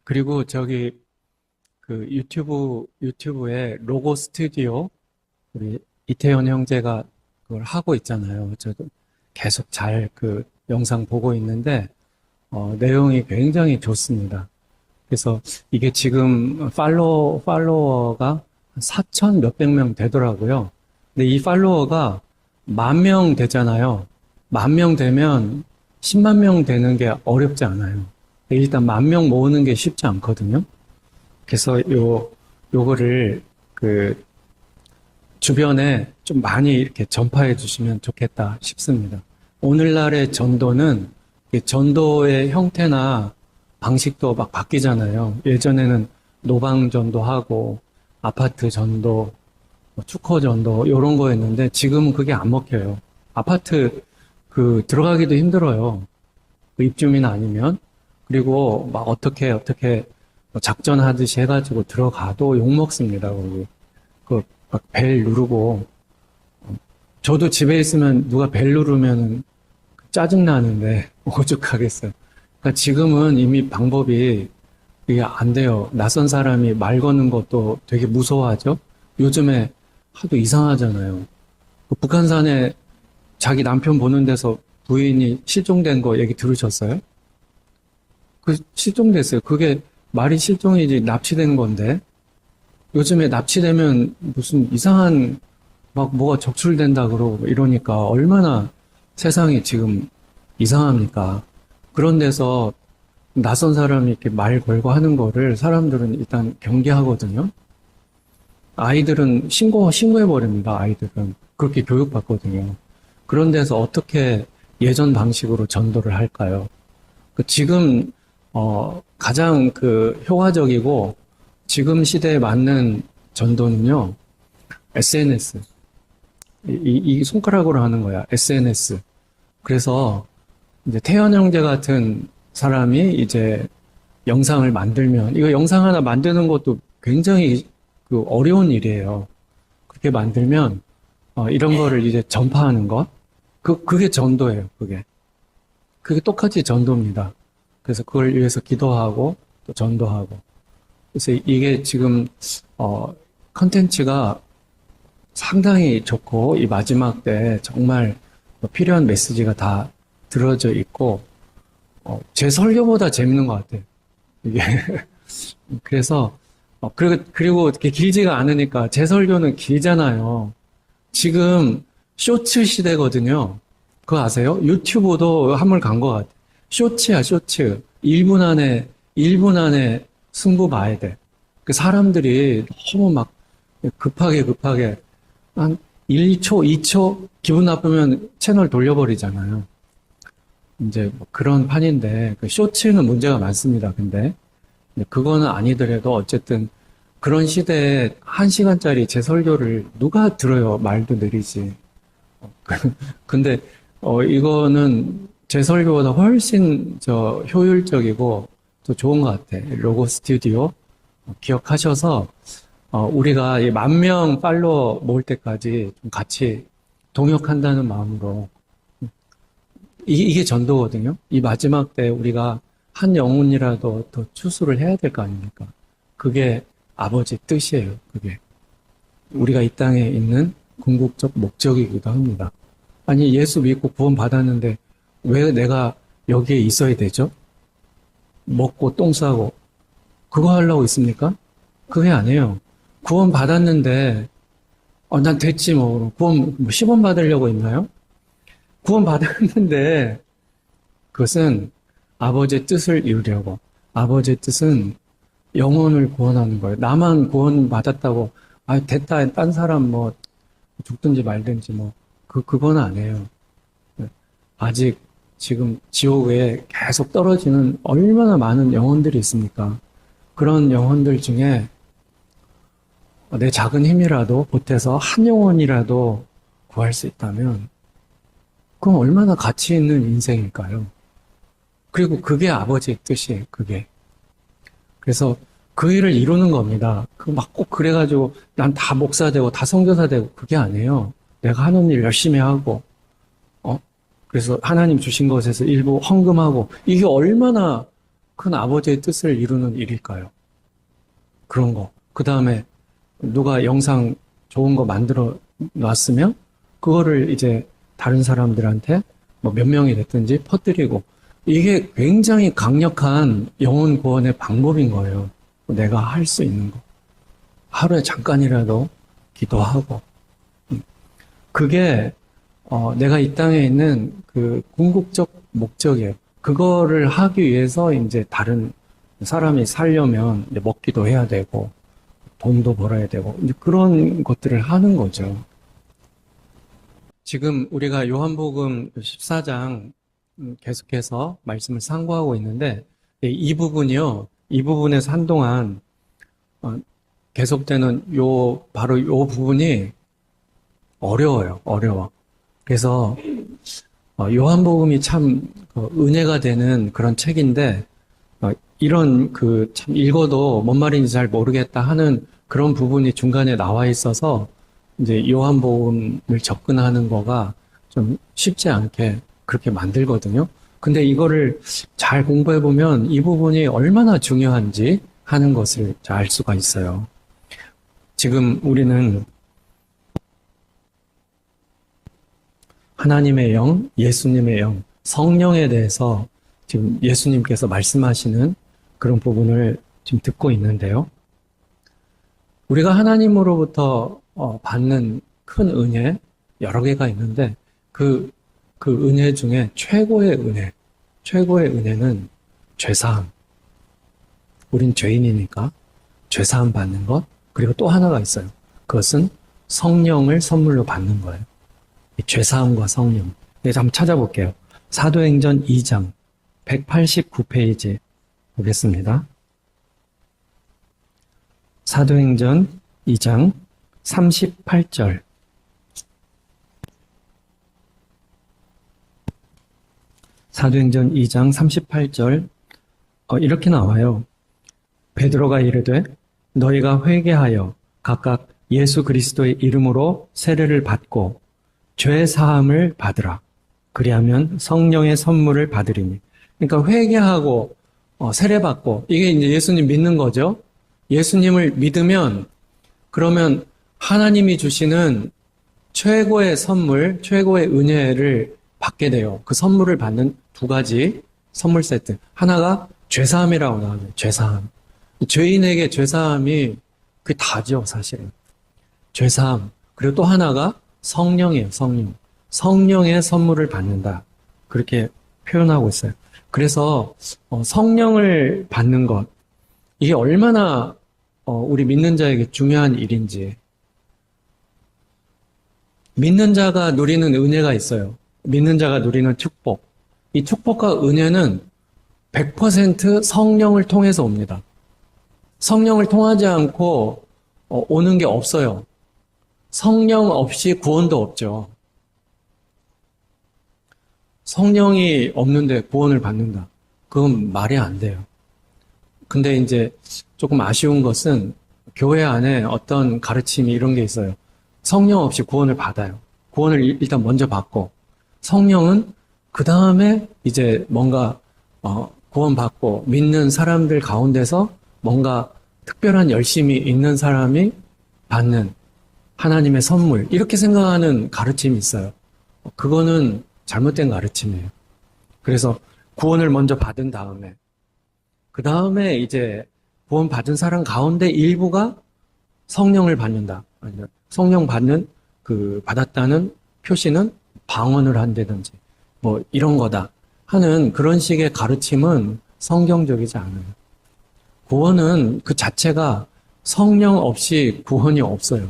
그리고 저기 그 유튜브에 로고 스튜디오 우리 이태현 형제가 그걸 하고 있잖아요. 저도 계속 잘 그 영상 보고 있는데 내용이 굉장히 좋습니다. 그래서 이게 지금 팔로워가 4천 몇백 명 되더라고요. 근데 이 팔로워가 10,000명 되잖아요. 10,000명 되면 10만 명 되는 게 어렵지 않아요. 일단 10,000명 모으는 게 쉽지 않거든요. 그래서 요거를 그 주변에 좀 많이 이렇게 전파해 주시면 좋겠다 싶습니다. 오늘날의 전도는 이 전도의 형태나 방식도 막 바뀌잖아요. 예전에는 노방 전도하고 아파트 전도, 뭐 축호 전도 이런 거였는데 지금은 그게 안 먹혀요. 아파트 그 들어가기도 힘들어요. 그 입주민 아니면. 그리고 막 어떻게 뭐 작전하듯이 해가지고 들어가도 욕 먹습니다. 거기. 그 막 벨 누르고 저도 집에 있으면 누가 벨 누르면 짜증 나는데 오죽하겠어요. 그러니까 지금은 이미 방법이 이게 안 돼요. 낯선 사람이 말 거는 것도 되게 무서워하죠. 요즘에 하도 이상하잖아요. 그 북한산에 자기 남편 보는 데서 부인이 실종된 거 얘기 들으셨어요? 그 실종됐어요. 그게 말이 실종이지 납치된 건데 요즘에 납치되면 무슨 이상한 막 뭐가 적출된다 그러고 이러니까 얼마나 세상이 지금 이상합니까? 그런 데서 낯선 사람이 이렇게 말 걸고 하는 거를 사람들은 일단 경계하거든요. 아이들은 신고해버립니다, 아이들은. 그렇게 교육받거든요. 그런 데서 어떻게 예전 방식으로 전도를 할까요? 지금, 가장 그 효과적이고 지금 시대에 맞는 전도는요, SNS. 이 손가락으로 하는 거야, SNS. 그래서 이제 태연 형제 같은 사람이 이제 영상을 만들면, 이거 영상 하나 만드는 것도 굉장히 그 어려운 일이에요. 그렇게 만들면, 이런 거를 이제 전파하는 것. 그게 전도예요, 그게. 그게 똑같이 전도입니다. 그래서 그걸 위해서 기도하고, 또 전도하고. 그래서 이게 지금, 컨텐츠가 상당히 좋고, 이 마지막 때 정말 필요한 메시지가 다 들어져 있고, 제 설교보다 재밌는 것 같아요. 이게. 그래서, 그리고 이렇게 길지가 않으니까, 제 설교는 길잖아요. 지금, 쇼츠 시대거든요. 그거 아세요? 유튜브도 한물 간 것 같아요. 쇼츠야, 쇼츠. 1분 안에 승부 봐야 돼. 그 사람들이 너무 막 급하게, 한 1, 2초, 2초, 기분 나쁘면 채널 돌려버리잖아요. 이제 뭐 그런 판인데, 그 쇼츠는 문제가 많습니다. 근데 그거는 아니더라도 어쨌든 그런 시대에 1시간짜리 제 설교를 누가 들어요? 말도 느리지. 근데 이거는 제 설교보다 훨씬 효율적이고 더 좋은 것 같아. 로고 스튜디오 기억하셔서 우리가 이 10,000명 팔로워 모을 때까지 좀 같이 동역한다는 마음으로 이게 전도거든요. 이 마지막 때 우리가 한 영혼이라도 더 추수를 해야 될 거 아닙니까? 그게 아버지 뜻이에요. 그게 우리가 이 땅에 있는 궁극적 목적이기도 합니다. 아니 예수 믿고 구원 받았는데 왜 내가 여기에 있어야 되죠? 먹고 똥 싸고 그거 하려고 있습니까? 그게 아니에요. 구원 받았는데 난 됐지 뭐 구원 뭐 10원 받으려고 있나요? 구원 받았는데 그것은 아버지의 뜻을 이루려고 아버지의 뜻은 영혼을 구원하는 거예요. 나만 구원 받았다고 됐다 딴 사람 뭐 죽든지 말든지 뭐 그건 아니에요. 아직 지금 지옥에 계속 떨어지는 얼마나 많은 영혼들이 있습니까? 그런 영혼들 중에 내 작은 힘이라도 보태서 한 영혼이라도 구할 수 있다면 그건 얼마나 가치 있는 인생일까요? 그리고 그게 아버지의 뜻이에요, 그게. 그래서 그 일을 이루는 겁니다. 그 막 꼭 그래가지고 난 다 목사 되고 다 선교사 되고 그게 아니에요. 내가 하는 일 열심히 하고, 그래서 하나님 주신 것에서 일부 헌금하고 이게 얼마나 큰 아버지의 뜻을 이루는 일일까요? 그런 거. 그 다음에 누가 영상 좋은 거 만들어 놨으면 그거를 이제 다른 사람들한테 뭐 몇 명이 됐든지 퍼뜨리고 이게 굉장히 강력한 영혼 구원의 방법인 거예요. 내가 할 수 있는 거. 하루에 잠깐이라도 기도하고. 그게 내가 이 땅에 있는 그 궁극적 목적이에요. 그거를 하기 위해서 이제 다른 사람이 살려면 이제 먹기도 해야 되고 돈도 벌어야 되고 이제 그런 것들을 하는 거죠. 지금 우리가 요한복음 14장 계속해서 말씀을 상고하고 있는데 이 부분이요. 이 부분에서 한동안 계속되는 바로 요 부분이 어려워요. 어려워. 그래서 요한복음이 참 은혜가 되는 그런 책인데 이런 참 읽어도 뭔 말인지 잘 모르겠다 하는 그런 부분이 중간에 나와 있어서 이제 요한복음을 접근하는 거가 좀 쉽지 않게 그렇게 만들거든요. 근데 이거를 잘 공부해 보면 이 부분이 얼마나 중요한지 하는 것을 알 수가 있어요. 지금 우리는 하나님의 영, 예수님의 영, 성령에 대해서 지금 예수님께서 말씀하시는 그런 부분을 지금 듣고 있는데요. 우리가 하나님으로부터 받는 큰 은혜 여러 개가 있는데 그 은혜 중에 최고의 은혜는 죄사함. 우린 죄인이니까 죄사함 받는 것. 그리고 또 하나가 있어요. 그것은 성령을 선물로 받는 거예요. 죄사함과 성령. 네, 한번 찾아볼게요. 사도행전 2장 189페이지 보겠습니다. 사도행전 2장 38절. 사도행전 2장 38절 이렇게 나와요. 베드로가 이르되 너희가 회개하여 각각 예수 그리스도의 이름으로 세례를 받고 죄 사함을 받으라. 그리하면 성령의 선물을 받으리니. 그러니까 회개하고 세례 받고 이게 이제 예수님 믿는 거죠. 예수님을 믿으면 그러면 하나님이 주시는 최고의 선물, 최고의 은혜를 받게 돼요. 그 선물을 받는 두 가지 선물 세트. 하나가 죄사함이라고 나와요. 죄사함. 죄인에게 죄사함이 그게 다죠, 사실은. 죄사함. 그리고 또 하나가 성령이에요, 성령. 성령의 선물을 받는다. 그렇게 표현하고 있어요. 그래서 성령을 받는 것, 이게 얼마나 우리 믿는 자에게 중요한 일인지. 믿는 자가 누리는 은혜가 있어요. 믿는 자가 누리는 축복. 이 축복과 은혜는 100% 성령을 통해서 옵니다. 성령을 통하지 않고 오는 게 없어요. 성령 없이 구원도 없죠. 성령이 없는데 구원을 받는다. 그건 말이 안 돼요. 근데 이제 조금 아쉬운 것은 교회 안에 어떤 가르침이 이런 게 있어요. 성령 없이 구원을 받아요. 구원을 일단 먼저 받고 성령은 그 다음에 이제 뭔가 구원받고 믿는 사람들 가운데서 뭔가 특별한 열심이 있는 사람이 받는 하나님의 선물, 이렇게 생각하는 가르침이 있어요. 그거는 잘못된 가르침이에요. 그래서 구원을 먼저 받은 다음에 그 다음에 이제 구원 받은 사람 가운데 일부가 성령을 받는다. 아니면 성령 받는 받았다는 표시는 방언을 한다든지 뭐 이런 거다 하는 그런 식의 가르침은 성경적이지 않아요. 구원은 그 자체가 성령 없이 구원이 없어요.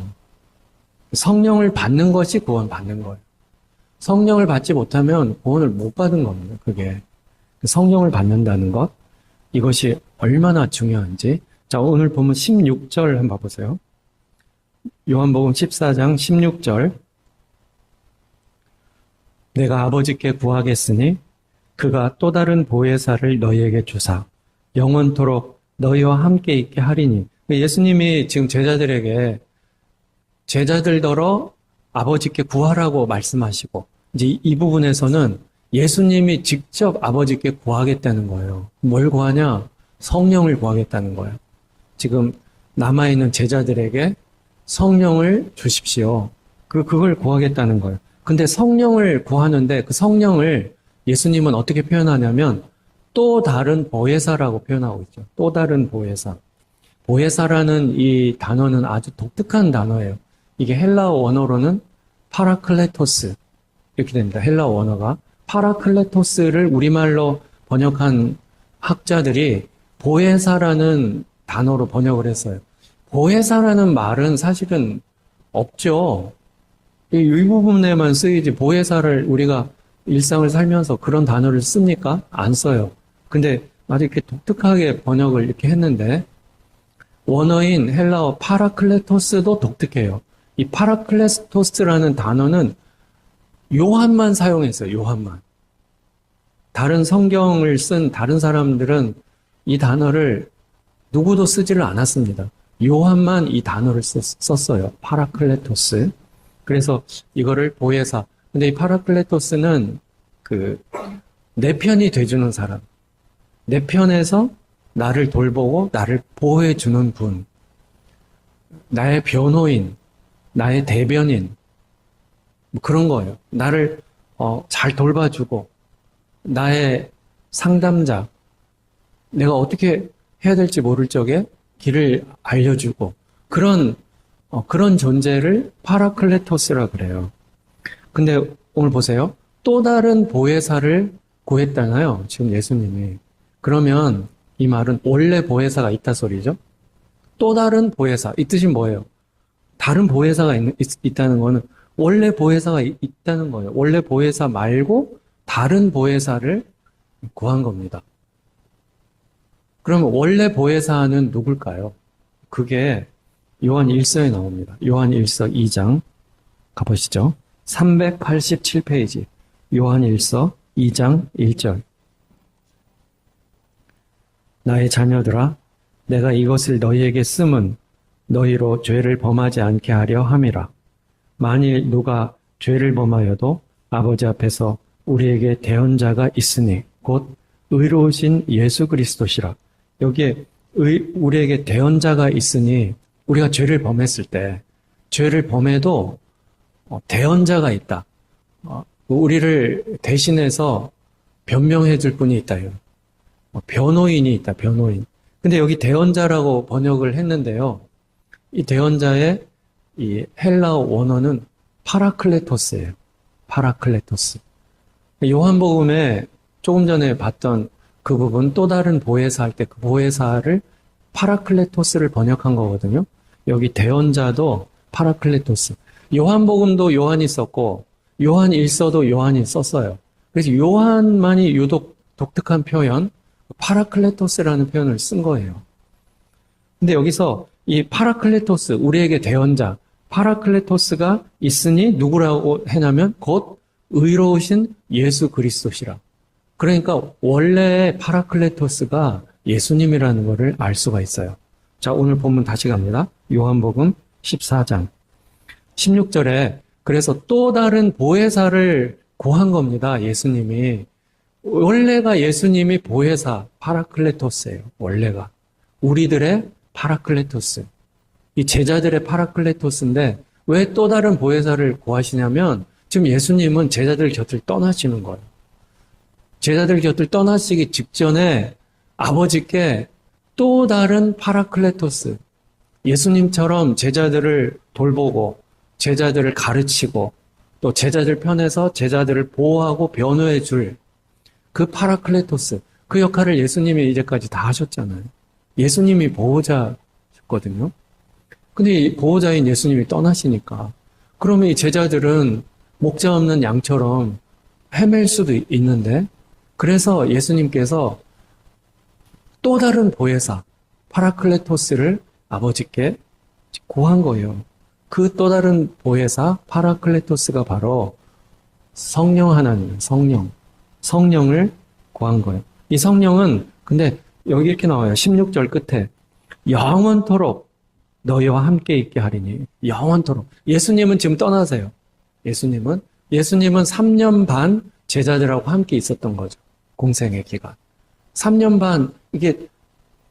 성령을 받는 것이 구원 받는 거예요. 성령을 받지 못하면 구원을 못 받은 겁니다. 그게 성령을 받는다는 것, 이것이 얼마나 중요한지. 자, 오늘 보면 16절 한번 봐보세요. 요한복음 14장 16절. 내가 아버지께 구하겠으니 그가 또 다른 보혜사를 너희에게 주사 영원토록 너희와 함께 있게 하리니. 예수님이 지금 제자들더러 아버지께 구하라고 말씀하시고, 이제 이 부분에서는 예수님이 직접 아버지께 구하겠다는 거예요. 뭘 구하냐? 성령을 구하겠다는 거예요. 지금 남아있는 제자들에게 성령을 주십시오. 그걸 구하겠다는 거예요. 근데 성령을 구하는데 그 성령을 예수님은 어떻게 표현하냐면 또 다른 보혜사라고 표현하고 있죠. 또 다른 보혜사. 보혜사라는 이 단어는 아주 독특한 단어예요. 이게 헬라어 원어로는 파라클레토스 이렇게 됩니다. 헬라어 원어가. 파라클레토스를 우리말로 번역한 학자들이 보혜사라는 단어로 번역을 했어요. 보혜사라는 말은 사실은 없죠. 이 부분에만 쓰이지 보혜사를 우리가 일상을 살면서 그런 단어를 씁니까? 안 써요. 근데 아주 이렇게 독특하게 번역을 이렇게 했는데 원어인 헬라어 파라클레토스도 독특해요. 이 파라클레토스라는 단어는 요한만 사용했어요. 요한만. 다른 성경을 쓴 다른 사람들은 이 단어를 누구도 쓰지를 않았습니다. 요한만 이 단어를 썼어요. 파라클레토스. 그래서 이거를 보혜사. 근데 이 파라클레토스는 내 편이 돼주는 사람. 내 편에서 나를 돌보고 나를 보호해주는 분. 나의 변호인, 나의 대변인. 뭐 그런 거예요. 나를 잘 돌봐주고 나의 상담자. 내가 어떻게 해야 될지 모를 적에 길을 알려주고 그런 존재를 파라클레토스라 그래요. 근데 오늘 보세요. 또 다른 보혜사를 구했잖아요. 지금 예수님이. 그러면 이 말은 원래 보혜사가 있다 소리죠. 또 다른 보혜사. 이 뜻이 뭐예요? 다른 보혜사가 있다는 거는 원래 보혜사가 있다는 거예요. 원래 보혜사 말고 다른 보혜사를 구한 겁니다. 그러면 원래 보혜사는 누굴까요? 그게 요한 1서에 나옵니다. 요한 1서 2장 가보시죠. 387페이지 요한 1서 2장 1절. 나의 자녀들아 내가 이것을 너희에게 쓰면 너희로 죄를 범하지 않게 하려 함이라. 만일 누가 죄를 범하여도 아버지 앞에서 우리에게 대언자가 있으니 곧 의로우신 예수 그리스도시라. 여기에 우리에게 대언자가 있으니 우리가 죄를 범했을 때 죄를 범해도 대언자가 있다. 우리를 대신해서 변명해 줄 분이 있다. 변호인이 있다. 변호인. 근데 여기 대언자라고 번역을 했는데요. 이 대언자의 이 헬라어 원어는 파라클레토스예요. 파라클레토스. 요한복음에 조금 전에 봤던 그 부분 또 다른 보혜사 할 때 그 보혜사를 파라클레토스를 번역한 거거든요. 여기 대언자도 파라클레토스. 요한복음도 요한이 썼고 요한 1서도 요한이 썼어요. 그래서 요한만이 유독 독특한 표현 파라클레토스라는 표현을 쓴 거예요. 근데 여기서 이 파라클레토스, 우리에게 대언자, 파라클레토스가 있으니 누구라고 했냐면 곧 의로우신 예수 그리스도시라. 그러니까 원래 파라클레토스가 예수님이라는 것을 알 수가 있어요. 자, 오늘 본문 다시 갑니다. 요한복음 14장 16절에 그래서 또 다른 보혜사를 구한 겁니다. 예수님이. 원래가 예수님이 보혜사, 파라클레토스예요. 원래가. 우리들의 파라클레토스. 이 제자들의 파라클레토스인데 왜 또 다른 보혜사를 구하시냐면 지금 예수님은 제자들 곁을 떠나시는 거예요. 제자들 곁을 떠나시기 직전에 아버지께 또 다른 파라클레토스, 예수님처럼 제자들을 돌보고 제자들을 가르치고 또 제자들 편에서 제자들을 보호하고 변호해 줄 그 파라클레토스, 그 역할을 예수님이 이제까지 다 하셨잖아요. 예수님이 보호자셨거든요. 근데 이 보호자인 예수님이 떠나시니까 그러면 이 제자들은 목자 없는 양처럼 헤맬 수도 있는데 그래서 예수님께서 또 다른 보혜사, 파라클레토스를 아버지께 구한 거예요. 그 또 다른 보혜사, 파라클레토스가 바로 성령 하나님, 성령을 구한 거예요. 이 성령은 근데 여기 이렇게 나와요. 16절 끝에 영원토록 너희와 함께 있게 하리니 영원토록. 예수님은 지금 떠나세요. 예수님은 3년 반 제자들하고 함께 있었던 거죠. 공생의 기간. 3년 반, 이게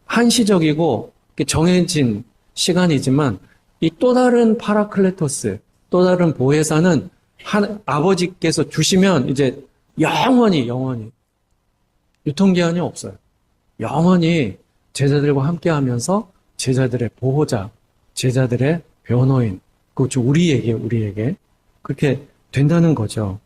한시적이고 정해진 시간이지만 이 또 다른 파라클레토스, 또 다른 보혜사는 아버지께서 주시면 이제 영원히 유통기한이 없어요. 영원히 제자들과 함께 하면서 제자들의 보호자, 제자들의 변호인, 그것도 우리에게 그렇게 된다는 거죠.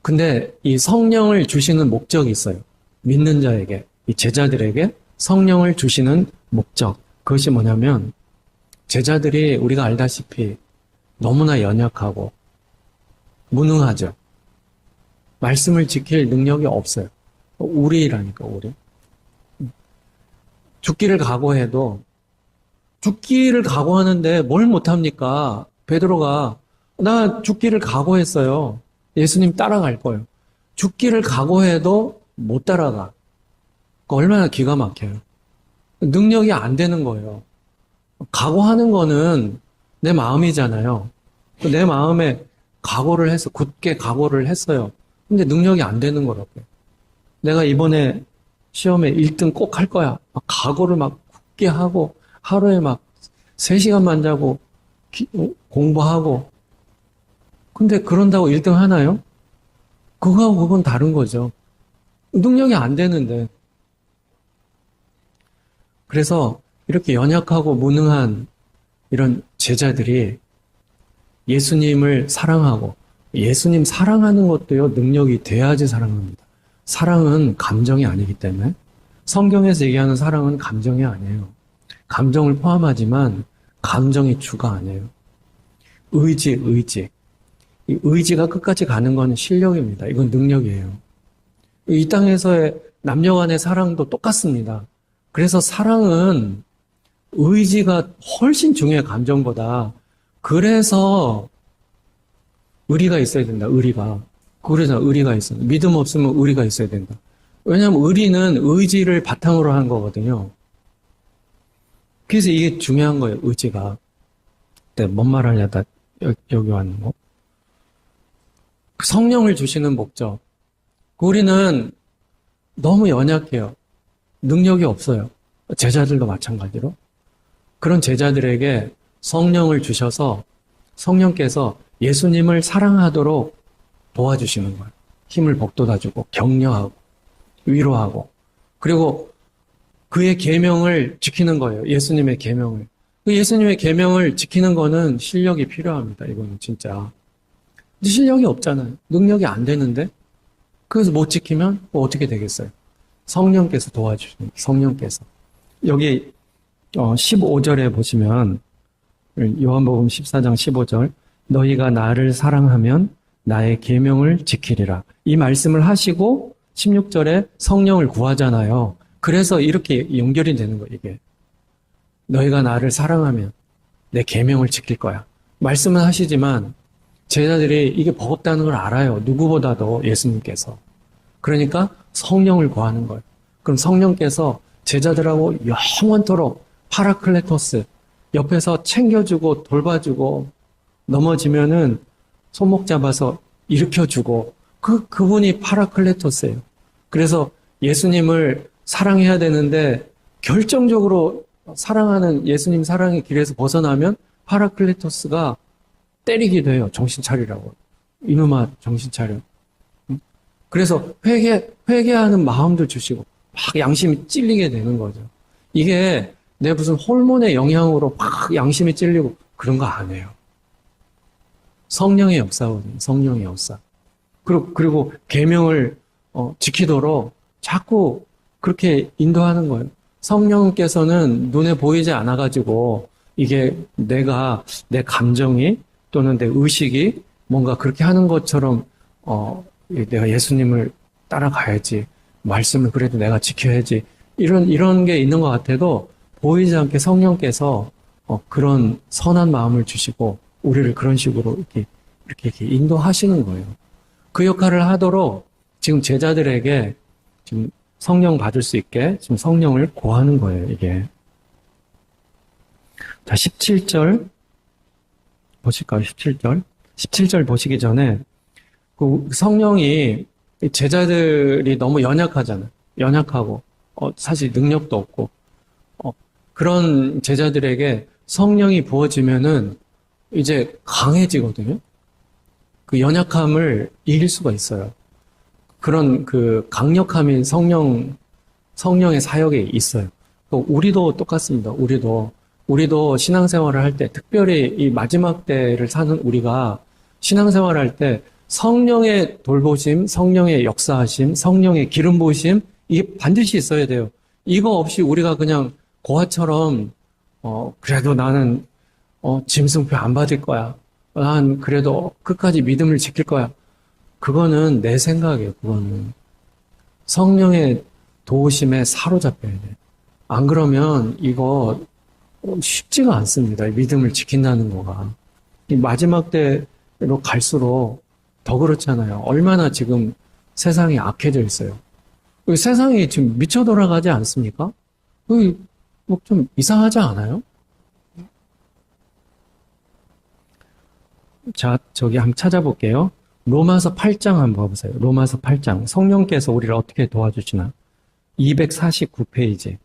근데 이 성령을 주시는 목적이 있어요. 믿는 자에게, 이 제자들에게 성령을 주시는 목적. 그것이 뭐냐면 제자들이 우리가 알다시피 너무나 연약하고 무능하죠. 말씀을 지킬 능력이 없어요. 우리라니까, 우리. 죽기를 각오하는데 뭘 못합니까? 베드로가 나 죽기를 각오했어요. 예수님 따라갈 거예요. 죽기를 각오해도 못 따라가. 얼마나 기가 막혀요. 능력이 안 되는 거예요. 각오하는 거는 내 마음이잖아요. 내 마음에 각오를 해서 굳게 각오를 했어요. 근데 능력이 안 되는 거라고요. 내가 이번에 시험에 1등 꼭 할 거야. 각오를 막 굳게 하고 하루에 막 3시간만 자고 공부하고. 근데 그런다고 1등 하나요? 그거하고 그건 다른 거죠. 능력이 안 되는데. 그래서 이렇게 연약하고 무능한 이런 제자들이 예수님을 사랑하고, 예수님 사랑하는 것도요, 능력이 돼야지 사랑합니다. 사랑은 감정이 아니기 때문에. 성경에서 얘기하는 사랑은 감정이 아니에요. 감정을 포함하지만 감정이 주가 아니에요. 의지. 이 의지가 끝까지 가는 건 실력입니다. 이건 능력이에요. 이 땅에서의 남녀 간의 사랑도 똑같습니다. 그래서 사랑은 의지가 훨씬 중요해요, 감정보다. 그래서 의리가 있어야 된다, 의리가. 그래서 의리가 있어요. 믿음 없으면 의리가 있어야 된다. 왜냐하면 의리는 의지를 바탕으로 한 거거든요. 그래서 이게 중요한 거예요, 의지가. 뭔 말 하려다 여기 왔는 거. 성령을 주시는 목적. 우리는 너무 연약해요. 능력이 없어요. 제자들도 마찬가지로. 그런 제자들에게 성령을 주셔서 성령께서 예수님을 사랑하도록 도와주시는 거예요. 힘을 북돋아주고 격려하고 위로하고 그리고 그의 계명을 지키는 거예요. 예수님의 계명을. 그 예수님의 계명을 지키는 거는 실력이 필요합니다. 이거는 진짜. 실력이 없잖아요. 능력이 안 되는데 그래서 못 지키면 어떻게 되겠어요? 성령께서 도와주시는 성령께서. 여기 15절에 보시면 요한복음 14장 15절 너희가 나를 사랑하면 나의 계명을 지키리라. 이 말씀을 하시고 16절에 성령을 구하잖아요. 그래서 이렇게 연결이 되는 거예요. 이게. 너희가 나를 사랑하면 내 계명을 지킬 거야. 말씀은 하시지만 제자들이 이게 버겁다는 걸 알아요. 누구보다도 예수님께서. 그러니까 성령을 구하는 거예요. 그럼 성령께서 제자들하고 영원토록 파라클레토스 옆에서 챙겨주고 돌봐주고 넘어지면은 손목 잡아서 일으켜주고 그분이 파라클레토스예요. 그래서 예수님을 사랑해야 되는데 결정적으로 사랑하는 예수님 사랑의 길에서 벗어나면 파라클레토스가 때리기도 해요. 정신 차리라고. 이놈아 정신 차려. 그래서 회개하는 마음도 주시고 막 양심이 찔리게 되는 거죠. 이게 내 무슨 호르몬의 영향으로 막 양심이 찔리고 그런 거 아니에요. 성령의 역사거든요. 성령의 역사. 그리고 계명을 지키도록 자꾸 그렇게 인도하는 거예요. 성령께서는 눈에 보이지 않아가지고 이게 내 감정이 또는 내 의식이 뭔가 그렇게 하는 것처럼 내가 예수님을 따라가야지. 말씀을 그래도 내가 지켜야지. 이런 게 있는 것 같아도 보이지 않게 성령께서 그런 선한 마음을 주시고 우리를 그런 식으로 이렇게 인도하시는 거예요. 그 역할을 하도록 지금 제자들에게 지금 성령 받을 수 있게 지금 성령을 구하는 거예요, 이게. 자, 17절 보실까요? 17절. 17절 보시기 전에 그 성령이 제자들이 너무 연약하잖아요. 연약하고 사실 능력도 없고 그런 제자들에게 성령이 부어지면은 이제 강해지거든요. 그 연약함을 이길 수가 있어요. 그런 그 강력함인 성령의 사역이 있어요. 우리도 똑같습니다. 우리도 신앙생활을 할 때, 특별히 이 마지막 때를 사는 우리가 신앙생활을 할 때 성령의 돌보심, 성령의 역사하심, 성령의 기름 부으심, 이게 반드시 있어야 돼요. 이거 없이 우리가 그냥 고아처럼, 그래도 나는, 짐승표 안 받을 거야. 난 그래도 끝까지 믿음을 지킬 거야. 그거는 내 생각이에요, 그거는. 성령의 도우심에 사로잡혀야 돼. 안 그러면 이거 쉽지가 않습니다. 믿음을 지킨다는 거가. 이 마지막 때로 갈수록 더 그렇잖아요. 얼마나 지금 세상이 악해져 있어요. 세상이 지금 미쳐 돌아가지 않습니까? 뭐 좀 이상하지 않아요? 자, 저기 한번 찾아볼게요. 로마서 8장 한번 봐보세요. 로마서 8장. 성령께서 우리를 어떻게 도와주시나? 249페이지.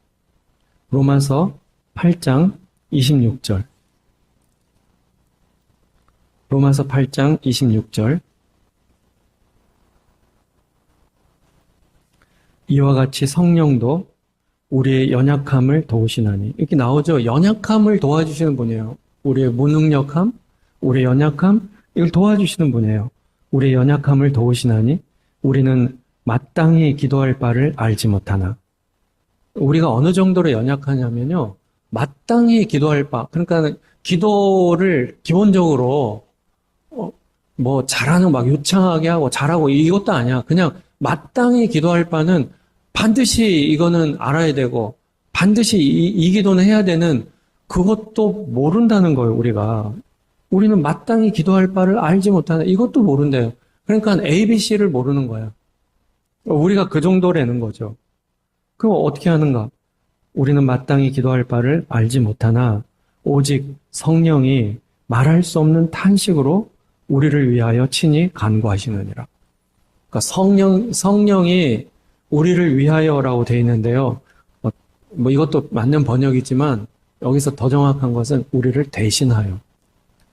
로마서 8장 26절. 로마서 8장 26절. 이와 같이 성령도 우리의 연약함을 도우시나니. 이렇게 나오죠. 연약함을 도와주시는 분이에요. 우리의 무능력함, 우리의 연약함, 이걸 도와주시는 분이에요. 우리의 연약함을 도우시나니 우리는 마땅히 기도할 바를 알지 못하나. 우리가 어느 정도로 연약하냐면요. 마땅히 기도할 바. 그러니까 기도를 기본적으로 뭐 잘하는 막 유창하게 하고 잘하고 이것도 아니야. 그냥 마땅히 기도할 바는 반드시 이거는 알아야 되고 반드시 이 기도는 해야 되는 그것도 모른다는 거예요, 우리가. 우리는 마땅히 기도할 바를 알지 못하는 이것도 모른대요. 그러니까 ABC를 모르는 거야. 우리가 그 정도라는 거죠. 그럼 어떻게 하는가? 우리는 마땅히 기도할 바를 알지 못하나 오직 성령이 말할 수 없는 탄식으로 우리를 위하여 친히 간구하시느니라. 그러니까 성령이 우리를 위하여라고 되어 있는데요. 뭐 이것도 맞는 번역이지만 여기서 더 정확한 것은 우리를 대신하여.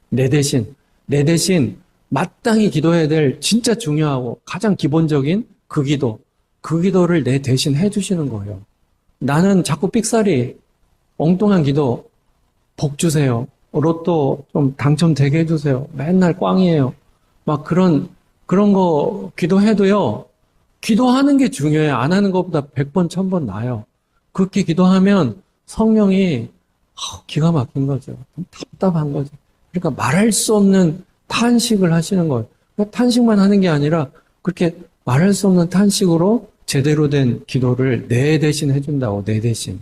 내 대신 마땅히 기도해야 될 진짜 중요하고 가장 기본적인 그 기도를 내 대신 해주시는 거예요. 나는 자꾸 삑사리, 엉뚱한 기도, 복 주세요. 로또 좀 당첨되게 해주세요. 맨날 꽝이에요. 막 그런 거 기도해도요, 기도하는 게 중요해요. 안 하는 것보다 100번, 1000번 나아요. 그렇게 기도하면 성령이 기가 막힌 거죠. 답답한 거죠. 그러니까 말할 수 없는 탄식을 하시는 거예요. 그러니까 탄식만 하는 게 아니라 그렇게 말할 수 없는 탄식으로 제대로 된 기도를 내 대신 해준다고, 내 대신.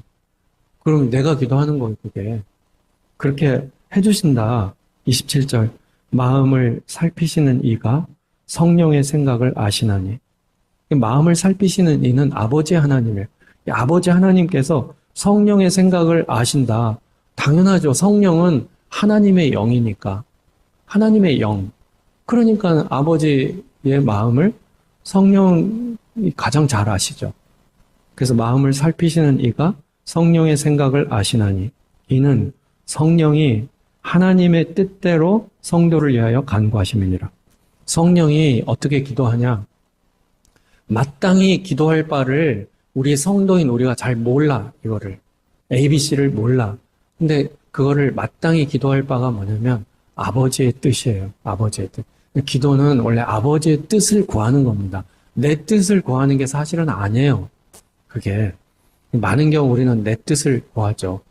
그럼 내가 기도하는 거예요, 그게. 그렇게 해주신다. 27절. 마음을 살피시는 이가 성령의 생각을 아시나니. 마음을 살피시는 이는 아버지 하나님이에요. 아버지 하나님께서 성령의 생각을 아신다. 당연하죠. 성령은 하나님의 영이니까. 하나님의 영. 그러니까 아버지의 마음을 성령이 가장 잘 아시죠. 그래서 마음을 살피시는 이가 성령의 생각을 아시나니 이는 성령이 하나님의 뜻대로 성도를 위하여 간구하심이니라. 성령이 어떻게 기도하냐? 마땅히 기도할 바를 우리 성도인 우리가 잘 몰라, 이거를. ABC를 몰라. 근데 그거를 마땅히 기도할 바가 뭐냐면 아버지의 뜻이에요. 아버지의 뜻. 기도는 원래 아버지의 뜻을 구하는 겁니다. 내 뜻을 구하는 게 사실은 아니에요. 그게. 많은 경우 우리는 내 뜻을 구하죠.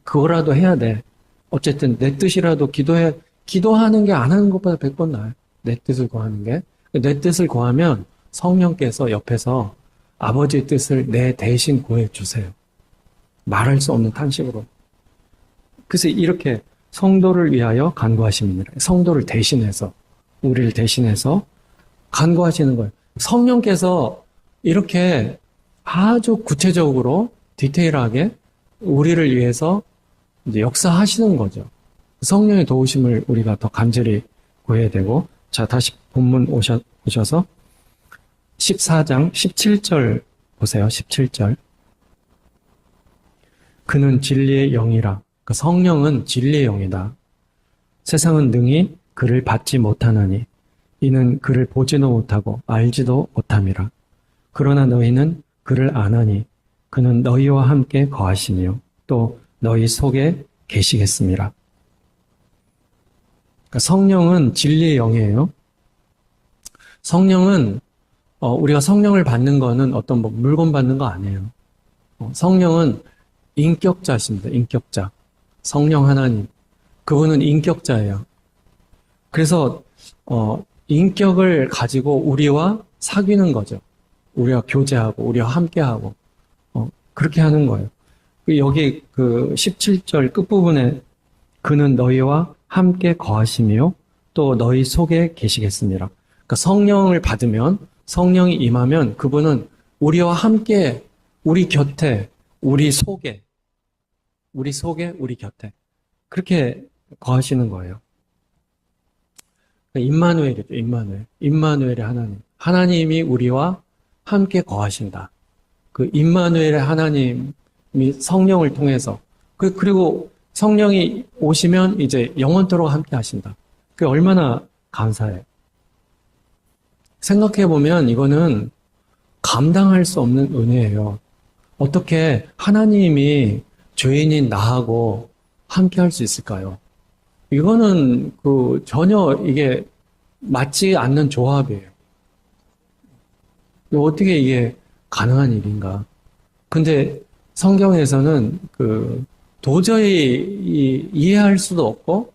그거라도 해야 돼. 어쨌든 내 뜻이라도 기도하는 게 안 하는 것보다 100번 나아요. 내 뜻을 구하는 게. 내 뜻을 구하면 성령께서 옆에서 아버지의 뜻을 내 대신 구해주세요. 말할 수 없는 탄식으로. 그래서 이렇게 성도를 위하여 간구하십니다. 성도를 대신해서, 우리를 대신해서 간구하시는 거예요. 성령께서 이렇게 아주 구체적으로 디테일하게 우리를 위해서 이제 역사하시는 거죠. 성령의 도우심을 우리가 더 간절히 보여야 되고, 자, 다시 본문 오셔서 14장 17절 보세요. 17절. 그는 진리의 영이라. 그 성령은 진리의 영이다. 세상은 능히 그를 받지 못하나니 이는 그를 보지도 못하고 알지도 못함이라. 그러나 너희는 그를 아나니 그는 너희와 함께 거하시며 또 너희 속에 계시겠습니다. 그러니까 성령은 진리의 영이에요. 성령은 우리가 성령을 받는 거는 어떤 뭐 물건 받는 거 아니에요. 성령은 인격자십니다. 인격자. 성령 하나님. 그분은 인격자예요. 그래서 인격을 가지고 우리와 사귀는 거죠. 우리와 교제하고 우리와 함께하고 그렇게 하는 거예요. 여기 그 17절 끝부분에 그는 너희와 함께 거하시며 또 너희 속에 계시겠습니다. 그러니까 성령을 받으면 성령이 임하면 그분은 우리와 함께 우리 곁에 우리 속에 우리 곁에 그렇게 거하시는 거예요. 임마누엘이죠. 임마누엘의 하나님. 하나님이 우리와 함께 거하신다. 그 임마누엘의 하나님이 성령을 통해서 그리고 성령이 오시면 이제 영원토록 함께 하신다. 그게 얼마나 감사해요. 생각해 보면 이거는 감당할 수 없는 은혜예요. 어떻게 하나님이 죄인인 나하고 함께 할 수 있을까요? 이거는 전혀 이게 맞지 않는 조합이에요. 어떻게 이게 가능한 일인가? 근데 성경에서는 도저히 이해할 수도 없고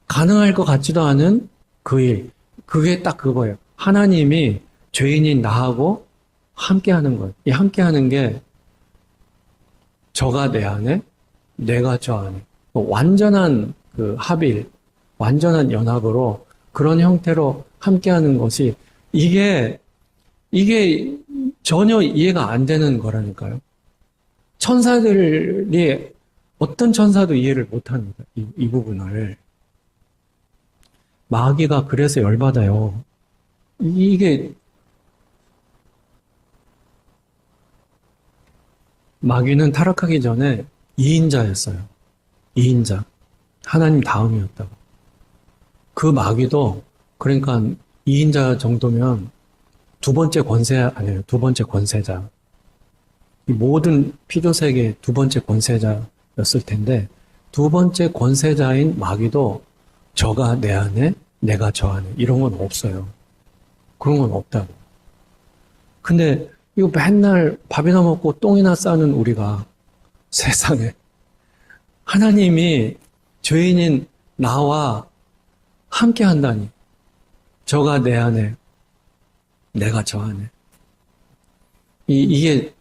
가능할 것 같지도 않은 그 일. 그게 딱 그거예요. 하나님이 죄인인 나하고 함께 하는 거예요. 이 함께 하는 게 저가 내 안에, 내가 저 안에. 완전한 합일, 완전한 연합으로 그런 형태로 함께 하는 것이 이게 전혀 이해가 안 되는 거라니까요. 천사들이 어떤 천사도 이해를 못 합니다. 이 부분을. 마귀가 그래서 열받아요. 마귀는 타락하기 전에 2인자였어요. 2인자. 하나님 다음이었다고. 그 마귀도 그러니까 2인자 정도면 두 번째 권세 아니에요. 두 번째 권세자. 이 모든 피조세계의 두 번째 권세자였을 텐데 두 번째 권세자인 마귀도 저가 내 안에 내가 저 안에 이런 건 없어요. 그런 건 없다고. 근데 이거 맨날 밥이나 먹고 똥이나 싸는 우리가 세상에 하나님이 죄인인 나와 함께 한다니. 저가 내 안에, 내가 저 안에. 이게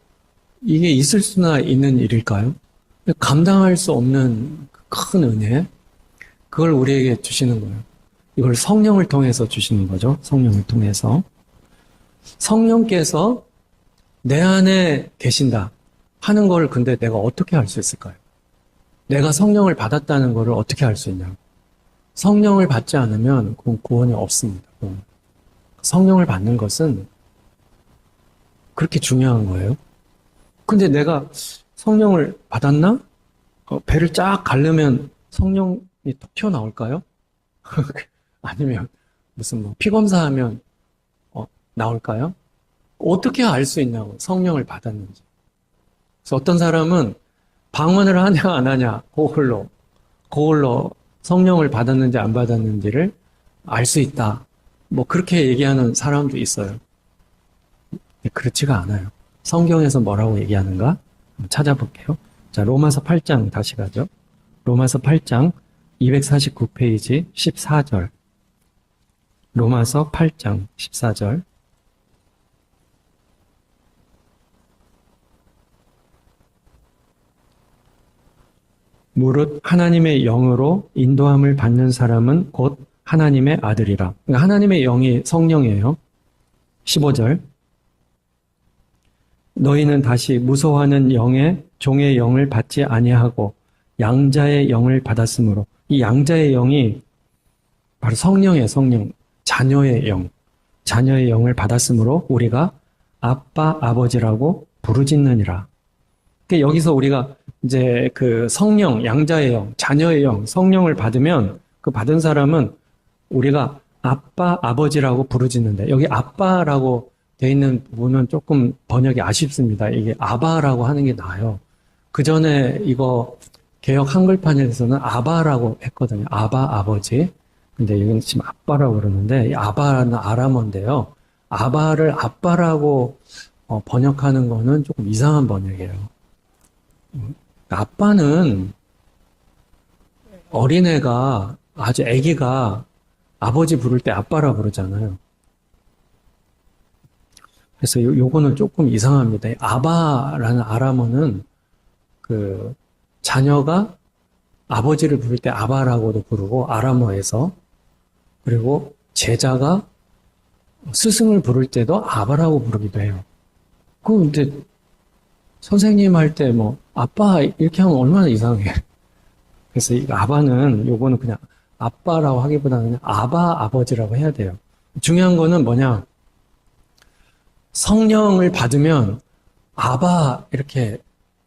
있을 수나 있는 일일까요? 감당할 수 없는 큰 은혜. 그걸 우리에게 주시는 거예요. 이걸 성령을 통해서 주시는 거죠. 성령을 통해서. 성령께서 내 안에 계신다 하는 걸 근데 내가 어떻게 알 수 있을까요? 내가 성령을 받았다는 것을 어떻게 알 수 있냐고. 성령을 받지 않으면 그건 구원이 없습니다. 성령을 받는 것은 그렇게 중요한 거예요. 근데 내가 성령을 받았나? 배를 쫙 가르면 성령이 톡 튀어나올까요? 아니면 무슨 피검사하면 나올까요? 어떻게 알 수 있냐고, 성령을 받았는지. 그래서 어떤 사람은 방언을 하냐 안 하냐 그걸로 성령을 받았는지 안 받았는지를 알 수 있다. 그렇게 얘기하는 사람도 있어요. 그렇지가 않아요. 성경에서 뭐라고 얘기하는가? 한번 찾아볼게요. 자, 로마서 8장 다시 가죠. 로마서 8장 249페이지 14절. 로마서 8장 14절. 무릇 하나님의 영으로 인도함을 받는 사람은 곧 하나님의 아들이라. 그러니까 하나님의 영이 성령이에요. 15절. 너희는 다시 무서워하는 종의 영을 받지 아니하고 양자의 영을 받았으므로 이 양자의 영이 바로 성령의 성령, 자녀의 영, 자녀의 영을 받았으므로 우리가 아빠, 아버지라고 부르짖느니라. 그러니까 여기서 우리가 이제 그 성령, 양자의 영, 자녀의 영, 성령을 받으면 그 받은 사람은 우리가 아빠, 아버지라고 부르짖는데 여기 아빠라고 돼 있는 부분은 조금 번역이 아쉽습니다. 이게 아바라고 하는 게 나아요. 그 전에 이거 개역 한글판에서는 아바라고 했거든요. 아바, 아버지. 근데 이건 지금 아빠라고 그러는데 이 아바는 아람어인데요. 아바를 아빠라고 번역하는 거는 조금 이상한 번역이에요. 아빠는 어린애가 아주 아기가 아버지 부를 때 아빠라 부르잖아요. 그래서 요거는 조금 이상합니다. 아바라는 아람어는 그 자녀가 아버지를 부를 때 아바라고도 부르고 아람어에서 그리고 제자가 스승을 부를 때도 아바라고 부르기도 해요. 근데 선생님 할 때 뭐 아빠 이렇게 하면 얼마나 이상해. 그래서 이 아바는 요거는 그냥 아빠라고 하기보다는 그냥 아바 아버지라고 해야 돼요. 중요한 거는 뭐냐? 성령을 받으면 아바 이렇게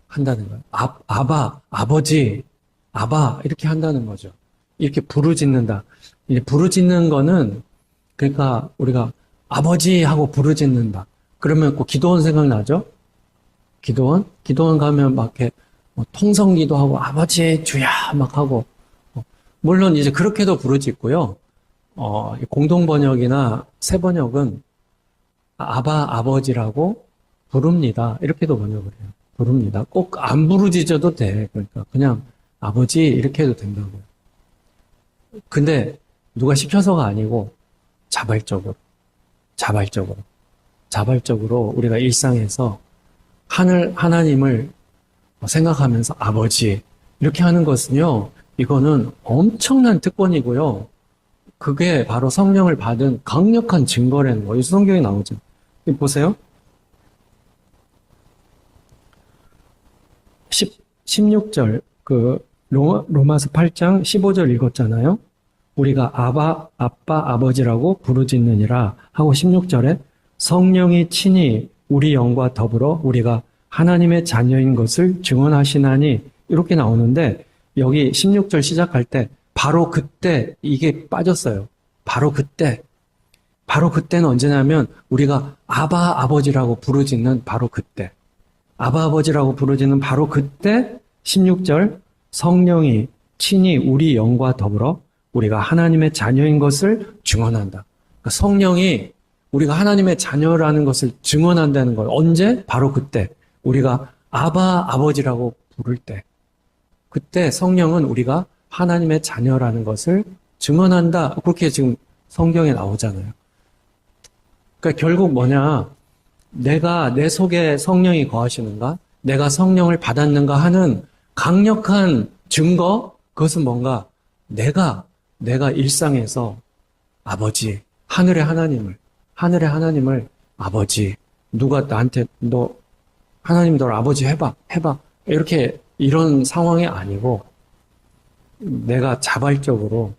한다는 거예요. 아바 아버지 아바 이렇게 한다는 거죠. 이렇게 부르짖는다. 이 부르짖는 거는 그러니까 우리가 아버지 하고 부르짖는다. 그러면 꼭 기도원 생각나죠? 기도원 가면 막 이렇게 뭐 통성기도 하고 아버지 주야 막 하고 물론 이제 그렇게도 부르짖고요. 공동 번역이나 새 번역은 아바 아버지라고 부릅니다. 이렇게도 번역을 해요. 부릅니다. 꼭 안 부르짖어도 돼. 그러니까 그냥 아버지 이렇게 해도 된다고요. 근데 누가 시켜서가 아니고 자발적으로 우리가 일상에서 하나님을 생각하면서 아버지 이렇게 하는 것은요. 이거는 엄청난 특권이고요. 그게 바로 성령을 받은 강력한 증거라는 거예요. 성경에 나오죠. 보세요. 16절 그 로마서 8장 15절 읽었잖아요. 우리가 아빠, 아버지라고 부르짖느니라 하고 16절에 성령이 친히 우리 영과 더불어 우리가 하나님의 자녀인 것을 증언하시나니 이렇게 나오는데 여기 16절 시작할 때 바로 그때 이게 빠졌어요. 바로 그때는 언제냐면 우리가 아바 아버지라고 부르짖는 바로 그때. 아바 아버지라고 부르짖는 바로 그때 16절 성령이 친히 우리 영과 더불어 우리가 하나님의 자녀인 것을 증언한다. 그러니까 성령이 우리가 하나님의 자녀라는 것을 증언한다는 거예요. 언제? 바로 그때. 우리가 아바 아버지라고 부를 때. 그때 성령은 우리가 하나님의 자녀라는 것을 증언한다. 그렇게 지금 성경에 나오잖아요. 그러니까 결국 뭐냐? 내가 내 속에 성령이 거하시는가? 내가 성령을 받았는가 하는 강력한 증거? 그것은 뭔가 내가 일상에서 아버지, 하늘의 하나님을 아버지, 누가 나한테 너 하나님 널 아버지 해봐. 이렇게 이런 상황이 아니고 내가 자발적으로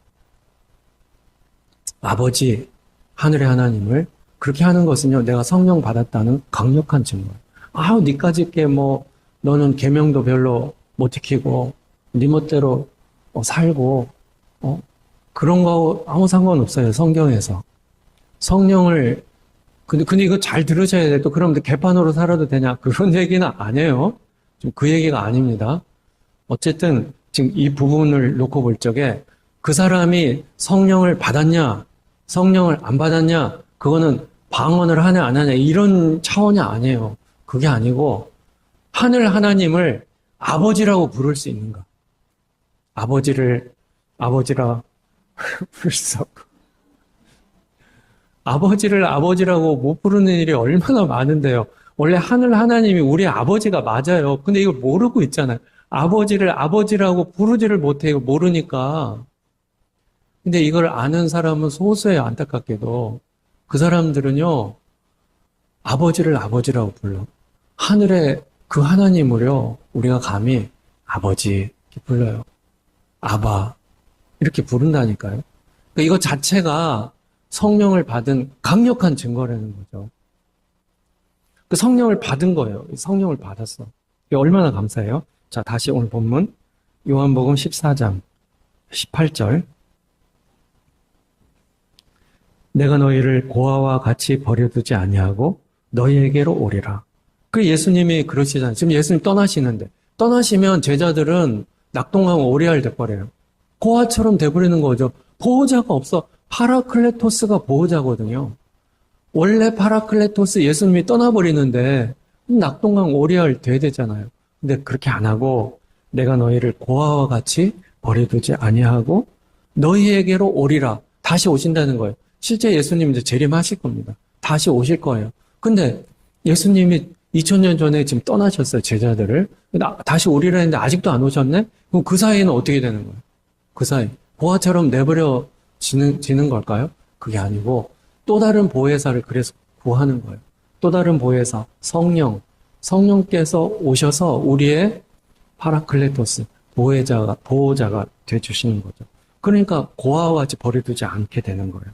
아버지, 하늘의 하나님을 그렇게 하는 것은요, 내가 성령 받았다는 강력한 증거예요. 니까짓 게 뭐, 너는 계명도 별로 못 지키고, 네 멋대로 살고, 그런 거 아무 상관없어요, 성경에서. 성령을, 근데 이거 잘 들으셔야 돼. 또 그럼 개판으로 살아도 되냐? 그런 얘기는 아니에요. 좀 그 얘기가 아닙니다. 어쨌든, 지금 이 부분을 놓고 볼 적에 그 사람이 성령을 받았냐, 성령을 안 받았냐, 그거는 방언을 하냐 안 하냐 이런 차원이 아니에요. 그게 아니고 하늘 하나님을 아버지라고 부를 수 있는가? 아버지를 아버지라 부를 수 없고 아버지를 아버지라고 못 부르는 일이 얼마나 많은데요. 원래 하늘 하나님이 우리 아버지가 맞아요. 근데 이걸 모르고 있잖아요. 아버지를 아버지라고 부르지를 못해. 이거 모르니까. 근데 이걸 아는 사람은 소수예요. 안타깝게도. 그 사람들은요, 아버지를 아버지라고 불러. 하늘의 그 하나님을요, 우리가 감히 아버지 이렇게 불러요. 아바 이렇게 부른다니까요. 그러니까 이거 자체가 성령을 받은 강력한 증거라는 거죠. 그 성령을 받은 거예요. 성령을 받았어. 이게 얼마나 감사해요? 자, 다시 오늘 본문 요한복음 14장 18절. 내가 너희를 고아와 같이 버려두지 아니하고 너희에게로 오리라. 그 예수님이 그러시잖아요. 지금 예수님 떠나시는데 떠나시면 제자들은 낙동강 오리알 돼버려요. 고아처럼 돼버리는 거죠. 보호자가 없어. 파라클레토스가 보호자거든요. 원래 파라클레토스 예수님이 떠나버리는데 낙동강 오리알 돼야 되잖아요. 근데 그렇게 안 하고 내가 너희를 고아와 같이 버려두지 아니하고 너희에게로 오리라. 다시 오신다는 거예요. 실제 예수님 이제 재림하실 겁니다. 다시 오실 거예요. 근데 예수님이 2000년 전에 지금 떠나셨어요. 제자들을. 다시 오리라 했는데 아직도 안 오셨네? 그럼 그 사이에는 어떻게 되는 거예요? 그 사이. 고아처럼 내버려지는 걸까요? 그게 아니고 또 다른 보혜사를 그래서 구하는 거예요. 또 다른 보혜사, 성령께서 오셔서 우리의 파라클레토스, 보호자가 되주시는 거죠. 그러니까 고아와 같이 버려두지 않게 되는 거예요.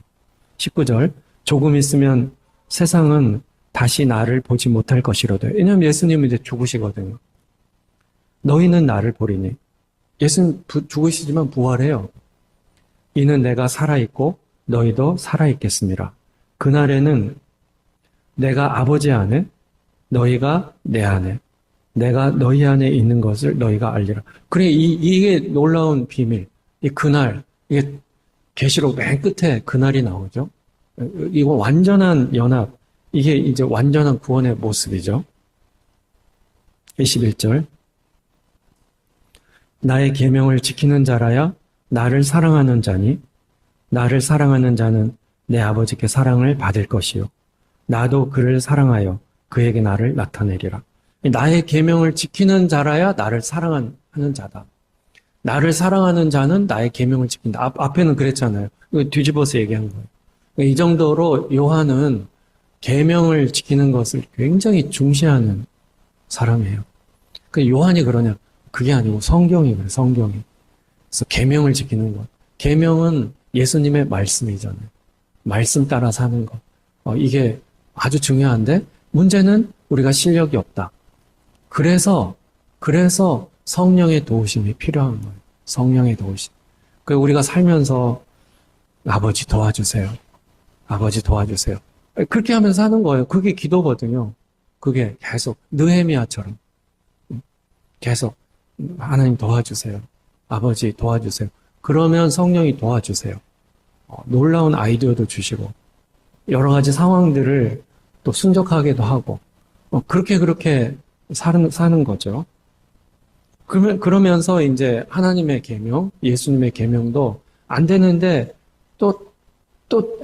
19절, 조금 있으면 세상은 다시 나를 보지 못할 것이로되. 왜냐하면 예수님은 이제 죽으시거든요. 너희는 나를 보리니. 예수님 죽으시지만 부활해요. 이는 내가 살아있고 너희도 살아있겠습니다. 그날에는 내가 아버지 안에, 너희가 내 안에, 내가 너희 안에 있는 것을 너희가 알리라. 그래, 이게 놀라운 비밀. 이 그날, 이게 계시록 맨 끝에 그날이 나오죠. 이거 완전한 연합, 이게 이제 완전한 구원의 모습이죠. 21절. 나의 계명을 지키는 자라야 나를 사랑하는 자니, 나를 사랑하는 자는 내 아버지께 사랑을 받을 것이요. 나도 그를 사랑하여 그에게 나를 나타내리라. 나의 계명을 지키는 자라야 나를 사랑하는 자다. 나를 사랑하는 자는 나의 계명을 지킨다. 앞에는 그랬잖아요. 이거 뒤집어서 얘기한 거예요. 이 정도로 요한은 계명을 지키는 것을 굉장히 중시하는 사람이에요. 그 요한이 그러냐? 그게 아니고 성경이 그래요. 성경이. 그래서 계명을 지키는 것. 계명은 예수님의 말씀이잖아요. 말씀 따라 사는 것. 이게 아주 중요한데 문제는 우리가 실력이 없다. 그래서 성령의 도우심이 필요한 거예요. 성령의 도우심. 그 우리가 살면서 아버지 도와주세요. 아버지 도와주세요. 그렇게 하면서 사는 거예요. 그게 기도거든요. 그게 계속 느헤미야처럼 계속 하나님 도와주세요. 아버지 도와주세요. 그러면 성령이 도와주세요. 놀라운 아이디어도 주시고 여러 가지 상황들을 또 순적하게도 하고 그렇게 사는 거죠. 그러면서 이제 하나님의 계명, 예수님의 계명도 안 되는데 또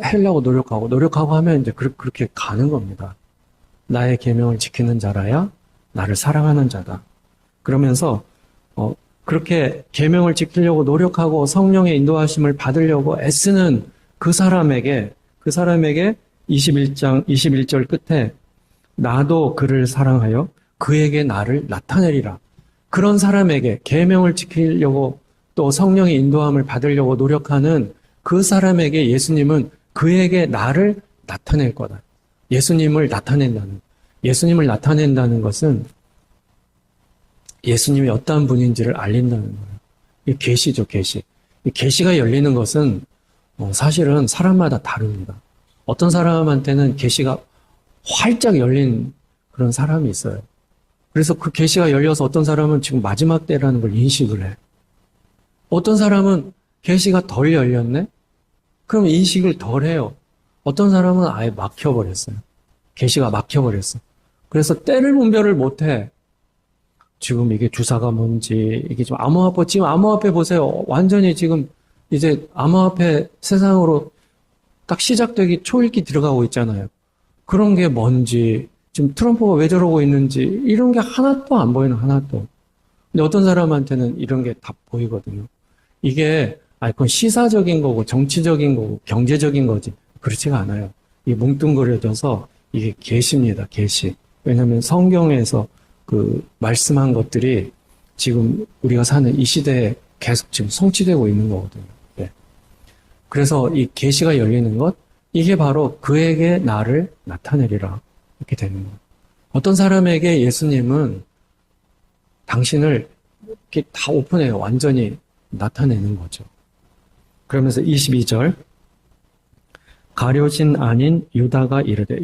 하려고 노력하고 하면 이제 그렇게 가는 겁니다. 나의 계명을 지키는 자라야 나를 사랑하는 자다. 그러면서 그렇게 계명을 지키려고 노력하고 성령의 인도하심을 받으려고 애쓰는 그 사람에게 21절 끝에 나도 그를 사랑하여 그에게 나를 나타내리라. 그런 사람에게 계명을 지키려고 또 성령의 인도함을 받으려고 노력하는 그 사람에게 예수님은 그에게 나를 나타낼 거다. 예수님을 나타낸다는 것은 예수님이 어떠한 분인지를 알린다는 거예요. 이 계시죠, 계시. 이 계시가 열리는 것은 사실은 사람마다 다릅니다. 어떤 사람한테는 계시가 활짝 열린 그런 사람이 있어요. 그래서 그 계시가 열려서 어떤 사람은 지금 마지막 때라는 걸 인식을 해. 어떤 사람은 계시가 덜 열렸네? 그럼 인식을 덜 해요. 어떤 사람은 아예 막혀버렸어요. 계시가 막혀버렸어. 그래서 때를 분별을 못해. 지금 이게 주사가 뭔지, 이게 좀 지금 암호화폐 보세요. 완전히 지금 이제 암호화폐 세상으로 딱 시작되기 초읽기 들어가고 있잖아요. 그런 게 뭔지, 지금 트럼프가 왜 저러고 있는지, 이런 게 하나도 안 보이는, 하나도. 근데 어떤 사람한테는 이런 게 다 보이거든요. 이게, 그건 시사적인 거고, 정치적인 거고, 경제적인 거지. 그렇지가 않아요. 이게 뭉뚱그려져서 이게 계시입니다, 계시. 왜냐하면 성경에서 그 말씀한 것들이 지금 우리가 사는 이 시대에 계속 지금 성취되고 있는 거거든요. 네. 그래서 이 계시가 열리는 것, 이게 바로 그에게 나를 나타내리라. 이렇게 되는 거예요. 어떤 사람에게 예수님은 당신을 이렇게 다 오픈해요. 완전히 나타내는 거죠. 그러면서 22절, 가룟인 아닌 유다가 이르되,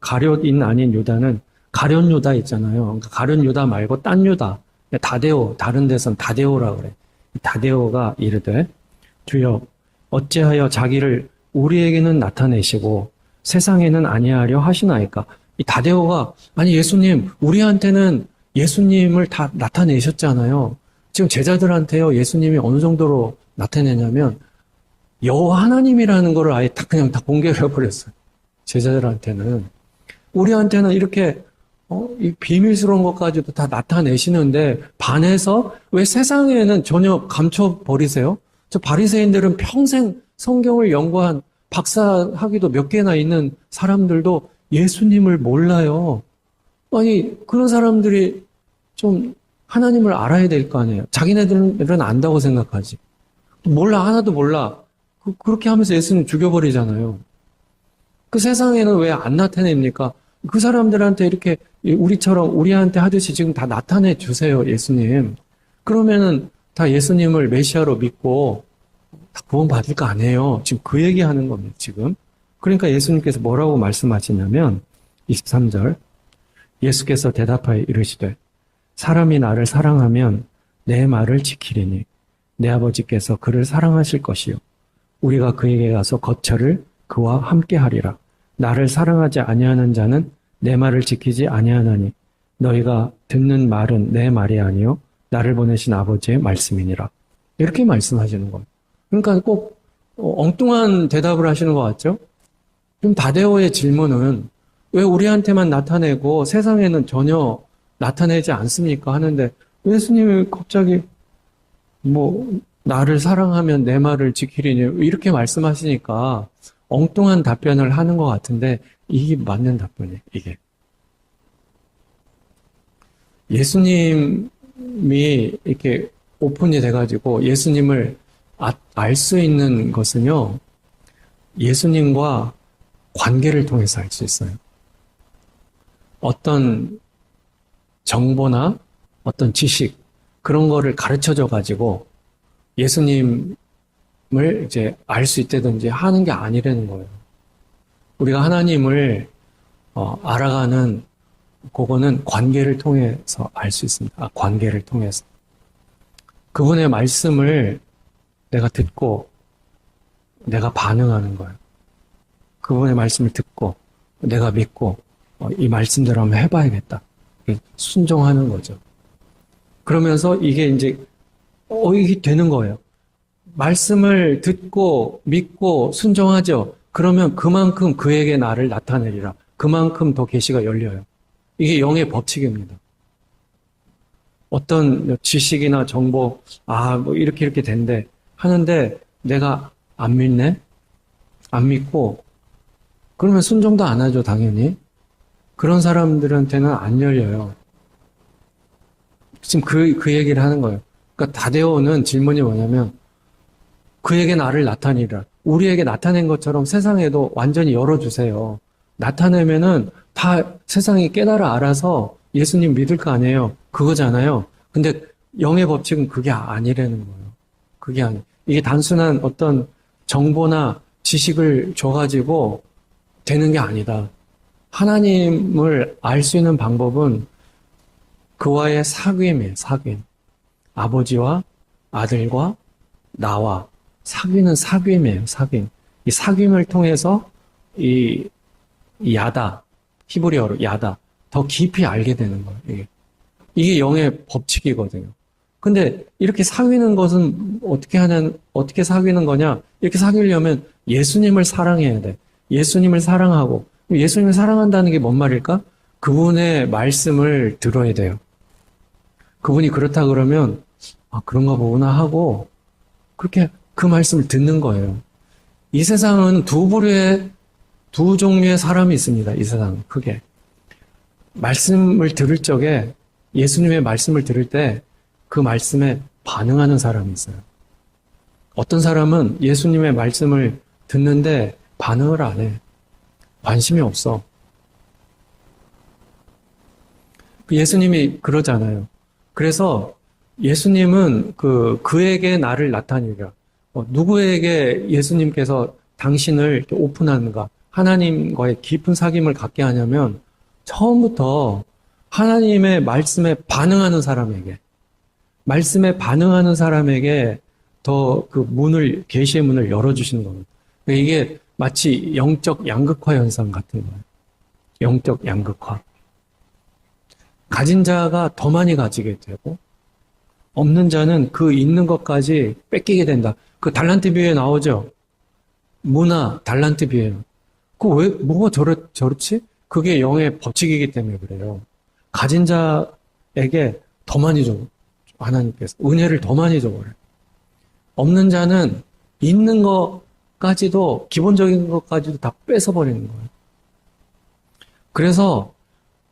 가룟인 아닌 유다는 가룟 유다 있잖아요. 그러니까 가룟 유다 말고 딴 유다, 다데오, 다른 데선 다데오라 그래. 다데오가 이르되, 주여 어찌하여 자기를 우리에게는 나타내시고 세상에는 아니하려 하시나이까. 이 다데오가, 아니 예수님, 우리한테는 예수님을 다 나타내셨잖아요. 지금 제자들한테요, 예수님이 어느 정도로 나타내냐면 여호와 하나님이라는 거를 아예 그냥 다 공개를 해버렸어요. 제자들한테는. 우리한테는 이렇게 이 비밀스러운 것까지도 다 나타내시는데 반해서 왜 세상에는 전혀 감춰버리세요? 저 바리새인들은 평생 성경을 연구한 박사학위도 몇 개나 있는 사람들도 예수님을 몰라요. 아니 그런 사람들이 좀 하나님을 알아야 될 거 아니에요. 자기네들은 안다고 생각하지. 몰라, 하나도 몰라. 그렇게 하면서 예수님 죽여버리잖아요. 그 세상에는 왜 안 나타냅니까? 그 사람들한테 이렇게 우리처럼 우리한테 하듯이 지금 다 나타내 주세요, 예수님. 그러면은 다 예수님을 메시아로 믿고 다 구원 받을 거 아니에요. 지금 그 얘기하는 겁니다, 지금. 그러니까 예수님께서 뭐라고 말씀하시냐면 23절, 예수께서 대답하여 이르시되 사람이 나를 사랑하면 내 말을 지키리니 내 아버지께서 그를 사랑하실 것이요 우리가 그에게 가서 거처를 그와 함께 하리라. 나를 사랑하지 아니하는 자는 내 말을 지키지 아니하나니 너희가 듣는 말은 내 말이 아니요 나를 보내신 아버지의 말씀이니라. 이렇게 말씀하시는 거예요. 그러니까 꼭 엉뚱한 대답을 하시는 것 같죠? 그럼 다데오의 질문은 왜 우리한테만 나타내고 세상에는 전혀 나타내지 않습니까? 하는데 예수님이 갑자기 나를 사랑하면 내 말을 지키리니 이렇게 말씀하시니까 엉뚱한 답변을 하는 것 같은데 이게 맞는 답변이에요. 이게 예수님이 이렇게 오픈이 돼가지고 예수님을 알 수 있는 것은요, 예수님과 관계를 통해서 알 수 있어요. 어떤 정보나 어떤 지식, 그런 거를 가르쳐 줘가지고 예수님을 이제 알 수 있다든지 하는 게 아니라는 거예요. 우리가 하나님을 알아가는 그거는 관계를 통해서 알 수 있습니다. 관계를 통해서. 그분의 말씀을 내가 듣고 내가 반응하는 거예요. 그분의 말씀을 듣고 내가 믿고 이 말씀대로 한번 해봐야겠다. 순종하는 거죠. 그러면서 이게 이제 이게 되는 거예요. 말씀을 듣고 믿고 순종하죠. 그러면 그만큼 그에게 나를 나타내리라. 그만큼 더 계시가 열려요. 이게 영의 법칙입니다. 어떤 지식이나 정보, 이렇게 된대 하는데 내가 안 믿네? 안 믿고 그러면 순종도 안 하죠, 당연히. 그런 사람들한테는 안 열려요. 지금 그 얘기를 하는 거예요. 그러니까 다데오는 질문이 뭐냐면 그에게 나를 나타내리라. 우리에게 나타낸 것처럼 세상에도 완전히 열어주세요. 나타내면은 다 세상이 깨달아 알아서 예수님 믿을 거 아니에요. 그거잖아요. 근데 영의 법칙은 그게 아니라는 거예요. 그게 아니. 이게 단순한 어떤 정보나 지식을 줘가지고 되는 게 아니다. 하나님을 알 수 있는 방법은 그와의 사귐이에요. 사귐. 아버지와 아들과 나와 사귀는 사귐이에요. 사귐. 이 사귐을 통해서 이 야다, 히브리어로 야다, 더 깊이 알게 되는 거예요. 이게 영의 법칙이거든요. 근데 이렇게 사귀는 것은 어떻게 사귀는 거냐? 이렇게 사귀려면 예수님을 사랑해야 돼. 예수님을 사랑하고, 예수님을 사랑한다는 게 뭔 말일까? 그분의 말씀을 들어야 돼요. 그분이 그렇다 그러면, 그런가 보구나 하고, 그렇게 그 말씀을 듣는 거예요. 이 세상은 두 종류의 사람이 있습니다. 이 세상은 크게. 말씀을 들을 적에, 예수님의 말씀을 들을 때 그 말씀에 반응하는 사람이 있어요. 어떤 사람은 예수님의 말씀을 듣는데 반응을 안 해. 관심이 없어. 예수님이 그러잖아요. 그래서 예수님은 그에게 나를 나타내리라. 누구에게 예수님께서 당신을 이렇게 오픈하는가? 하나님과의 깊은 사귐을 갖게 하냐면 처음부터 하나님의 말씀에 반응하는 사람에게, 말씀에 반응하는 사람에게 더 그 문을, 계시의 문을 열어주시는 겁니다. 이게 마치 영적 양극화 현상 같은 거예요. 영적 양극화. 가진 자가 더 많이 가지게 되고, 없는 자는 그 있는 것까지 뺏기게 된다. 그 달란트 비유에 나오죠? 문화, 달란트 비유에. 뭐가 저렇지? 그게 영의 법칙이기 때문에 그래요. 가진 자에게 더 많이 줘. 하나님께서. 은혜를 더 많이 줘버려요. 없는 자는 있는 것까지도, 기본적인 것까지도 다 뺏어버리는 거예요. 그래서,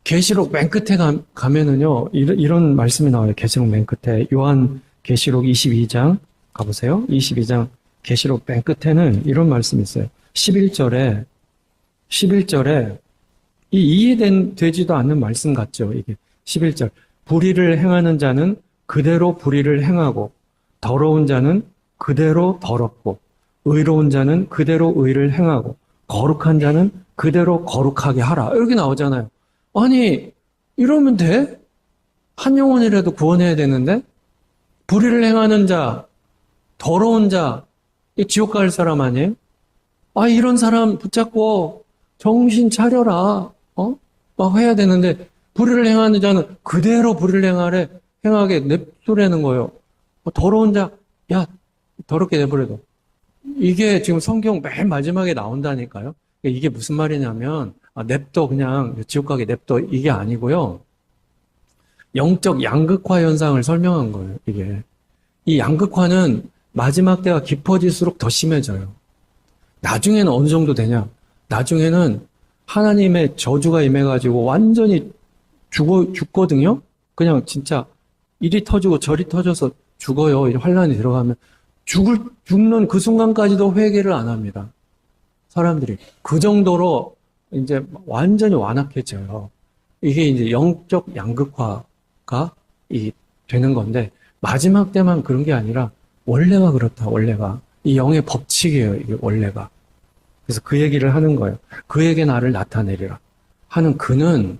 계시록 맨 끝에 가면은요, 이런 말씀이 나와요. 계시록 맨 끝에. 요한 계시록 22장 가보세요. 22장 계시록 맨 끝에는 이런 말씀이 있어요. 11절에 이해되지도 않는 말씀 같죠. 이게 11절. 불의를 행하는 자는 그대로 불의를 행하고, 더러운 자는 그대로 더럽고, 의로운 자는 그대로 의를 행하고, 거룩한 자는 그대로 거룩하게 하라. 이렇게 나오잖아요. 아니, 이러면 돼? 한 영혼이라도 구원해야 되는데? 불의를 행하는 자, 더러운 자, 지옥 갈 사람 아니에요? 이런 사람 붙잡고 정신 차려라. 막 해야 되는데, 불의를 행하는 자는 그대로 불의를 행하게 냅두라는 거예요. 더러운 자, 야, 더럽게 내버려둬. 이게 지금 성경 맨 마지막에 나온다니까요. 이게 무슨 말이냐면, 냅둬, 그냥 지옥 가게 냅둬, 이게 아니고요. 영적 양극화 현상을 설명한 거예요, 이게. 이 양극화는 마지막 때가 깊어질수록 더 심해져요. 나중에는 어느 정도 되냐? 나중에는 하나님의 저주가 임해가지고 완전히 죽거든요? 그냥 진짜 이리 터지고 저리 터져서 죽어요. 환란이 들어가면. 죽는 그 순간까지도 회개를 안 합니다. 사람들이. 그 정도로 이제 완전히 완악해져요. 이게 이제 영적 양극화가 되는 건데, 마지막 때만 그런 게 아니라, 원래가 그렇다, 원래가. 이 영의 법칙이에요, 이게 원래가. 그래서 그 얘기를 하는 거예요. 그에게 나를 나타내리라. 하는 그는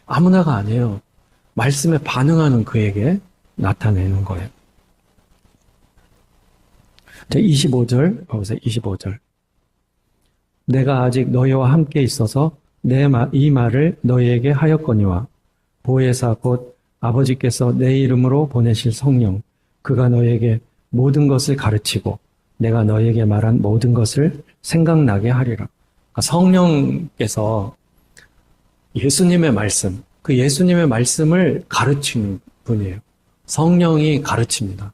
아무나가 아니에요. 말씀에 반응하는 그에게 나타내는 거예요. 자, 25절, 보세요, 25절. 내가 아직 너희와 함께 있어서 이 말을 너희에게 하였거니와 보혜사 곧 아버지께서 내 이름으로 보내실 성령 그가 너희에게 모든 것을 가르치고 내가 너희에게 말한 모든 것을 생각나게 하리라. 그러니까 성령께서 예수님의 말씀, 그 예수님의 말씀을 가르치는 분이에요. 성령이 가르칩니다.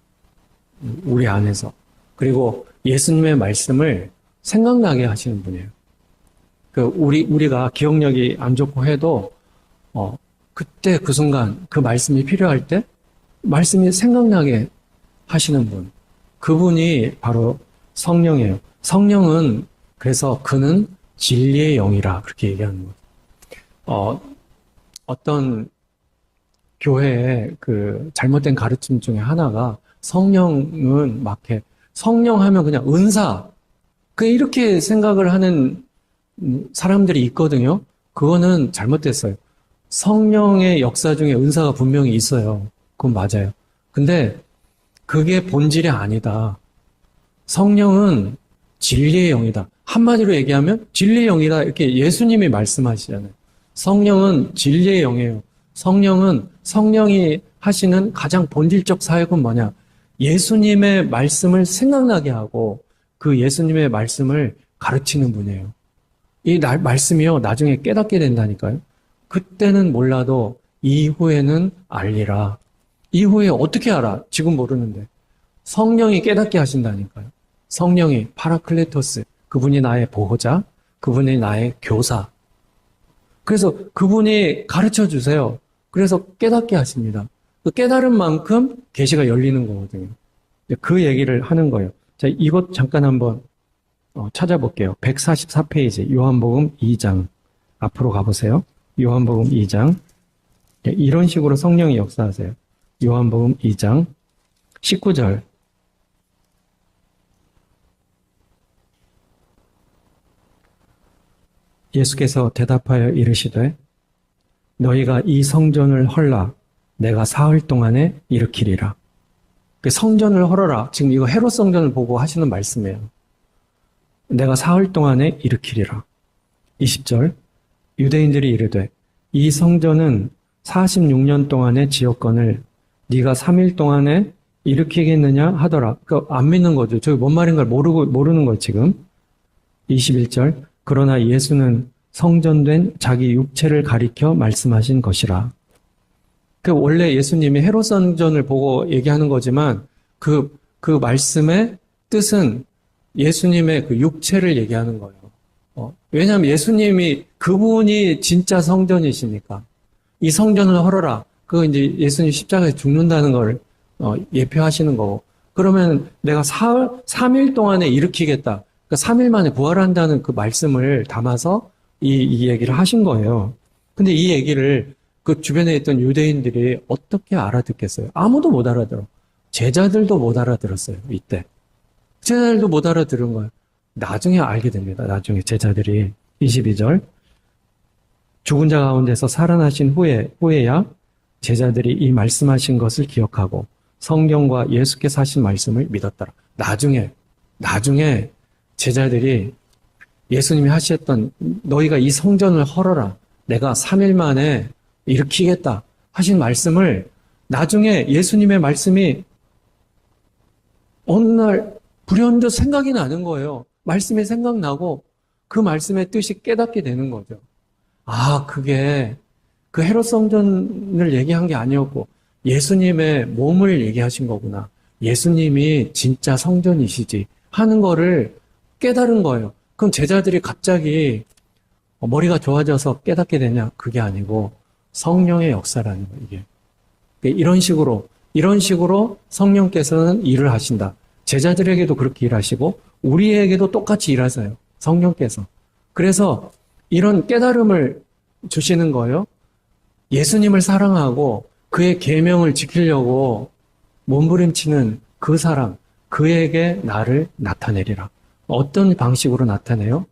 우리 안에서. 그리고 예수님의 말씀을 생각나게 하시는 분이에요. 우리가 기억력이 안 좋고 해도, 그때 그 순간 그 말씀이 필요할 때 말씀이 생각나게 하시는 분. 그분이 바로 성령이에요. 성령은 그래서 그는 진리의 영이라 그렇게 얘기하는 거예요. 어떤 교회의 그 잘못된 가르침 중에 하나가 성령은 성령 하면 그냥 은사, 이렇게 생각을 하는 사람들이 있거든요. 그거는 잘못됐어요. 성령의 역사 중에 은사가 분명히 있어요. 그건 맞아요. 근데 그게 본질이 아니다. 성령은 진리의 영이다. 한마디로 얘기하면 진리의 영이다. 이렇게 예수님이 말씀하시잖아요. 성령은 진리의 영이에요. 성령이 하시는 가장 본질적 사역은 뭐냐? 예수님의 말씀을 생각나게 하고 그 예수님의 말씀을 가르치는 분이에요. 이 말씀이요, 나중에 깨닫게 된다니까요. 그때는 몰라도 이후에는 알리라. 이후에 어떻게 알아? 지금 모르는데. 성령이 깨닫게 하신다니까요. 성령이 파라클레토스, 그분이 나의 보호자, 그분이 나의 교사. 그래서 그분이 가르쳐 주세요. 그래서 깨닫게 하십니다. 그 깨달은 만큼 계시가 열리는 거거든요. 그 얘기를 하는 거예요. 자, 이것 잠깐 한번 찾아볼게요. 144페이지, 요한복음 2장. 앞으로 가보세요. 요한복음 2장. 이런 식으로 성령이 역사하세요. 요한복음 2장 19절. 예수께서 대답하여 이르시되 너희가 이 성전을 헐라 내가 사흘 동안에 일으키리라. 그 성전을 헐어라. 지금 이거 헤롯 성전을 보고 하시는 말씀이에요. 내가 사흘 동안에 일으키리라. 20절. 유대인들이 이르되 이 성전은 46년 동안의 지역권을 네가 3일 동안에 일으키겠느냐 하더라. 그러니까 안 믿는 거죠. 저기 뭔 말인 걸 모르는 거예요, 지금. 21절. 그러나 예수는 성전된 자기 육체를 가리켜 말씀하신 것이라. 원래 예수님이 헤롯 성전을 보고 얘기하는 거지만 그 말씀의 뜻은 예수님의 그 육체를 얘기하는 거예요. 왜냐하면 예수님이 그분이 진짜 성전이시니까 이 성전을 헐어라. 그거 이제 예수님 십자가에 죽는다는 걸 예표하시는 거고. 그러면 내가 3일 동안에 일으키겠다. 그러니까 3일 만에 부활한다는 그 말씀을 담아서 이 얘기를 하신 거예요. 근데 이 얘기를 그 주변에 있던 유대인들이 어떻게 알아듣겠어요? 아무도 못 알아들어. 제자들도 못 알아들었어요, 이때. 제자들도 못 알아들은 거예요. 나중에 알게 됩니다. 나중에 제자들이. 22절. 죽은 자 가운데서 살아나신 후에야 제자들이 이 말씀하신 것을 기억하고 성경과 예수께서 하신 말씀을 믿었더라. 나중에 제자들이 예수님이 하셨던 너희가 이 성전을 헐어라. 내가 3일 만에 일으키겠다 하신 말씀을 나중에 예수님의 말씀이 어느 날 불현듯 생각이 나는 거예요. 말씀이 생각나고 그 말씀의 뜻이 깨닫게 되는 거죠. 아, 그게 그 헤롯 성전을 얘기한 게 아니었고 예수님의 몸을 얘기하신 거구나. 예수님이 진짜 성전이시지 하는 거를 깨달은 거예요. 그럼 제자들이 갑자기 머리가 좋아져서 깨닫게 되냐? 그게 아니고 성령의 역사라는 거예요, 이게. 이런 식으로 성령께서는 일을 하신다. 제자들에게도 그렇게 일하시고 우리에게도 똑같이 일하세요. 성령께서. 그래서 이런 깨달음을 주시는 거예요. 예수님을 사랑하고 그의 계명을 지키려고 몸부림치는 그 사람, 그에게 나를 나타내리라. 어떤 방식으로 나타내요?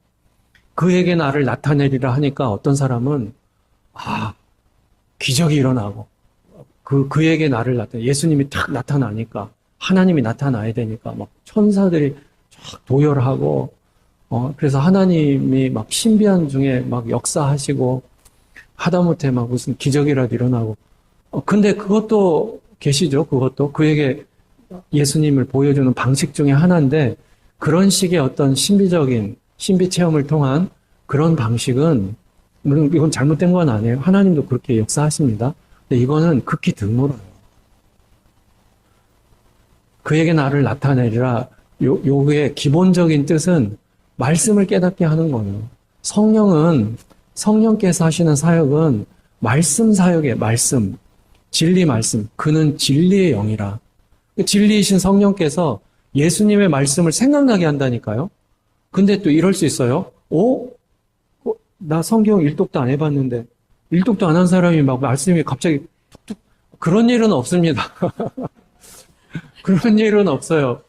그에게 나를 나타내리라 하니까 어떤 사람은 기적이 일어나고 그에게 나를 예수님이 탁 나타나니까 하나님이 나타나야 되니까 막 천사들이 쫙 도열하고 그래서 하나님이 막 신비한 중에 막 역사하시고 하다못해 막 무슨 기적이라도 일어나고 근데 그것도 계시죠. 그것도 그에게 예수님을 보여주는 방식 중에 하나인데 그런 식의 어떤 신비적인 신비 체험을 통한 그런 방식은 물론 이건 잘못된 건 아니에요. 하나님도 그렇게 역사하십니다. 근데 이거는 극히 드물어요. 그에게 나를 나타내리라. 요게 기본적인 뜻은 말씀을 깨닫게 하는 거예요. 성령께서 하시는 사역은 말씀 사역이에요. 말씀. 진리 말씀. 그는 진리의 영이라. 진리이신 성령께서 예수님의 말씀을 생각나게 한다니까요. 근데 또 이럴 수 있어요. 나 성경 일독도 안 해봤는데 일독도 안 한 사람이 막 말씀이 갑자기 툭툭 그런 일은 없습니다. 그런 일은 없어요.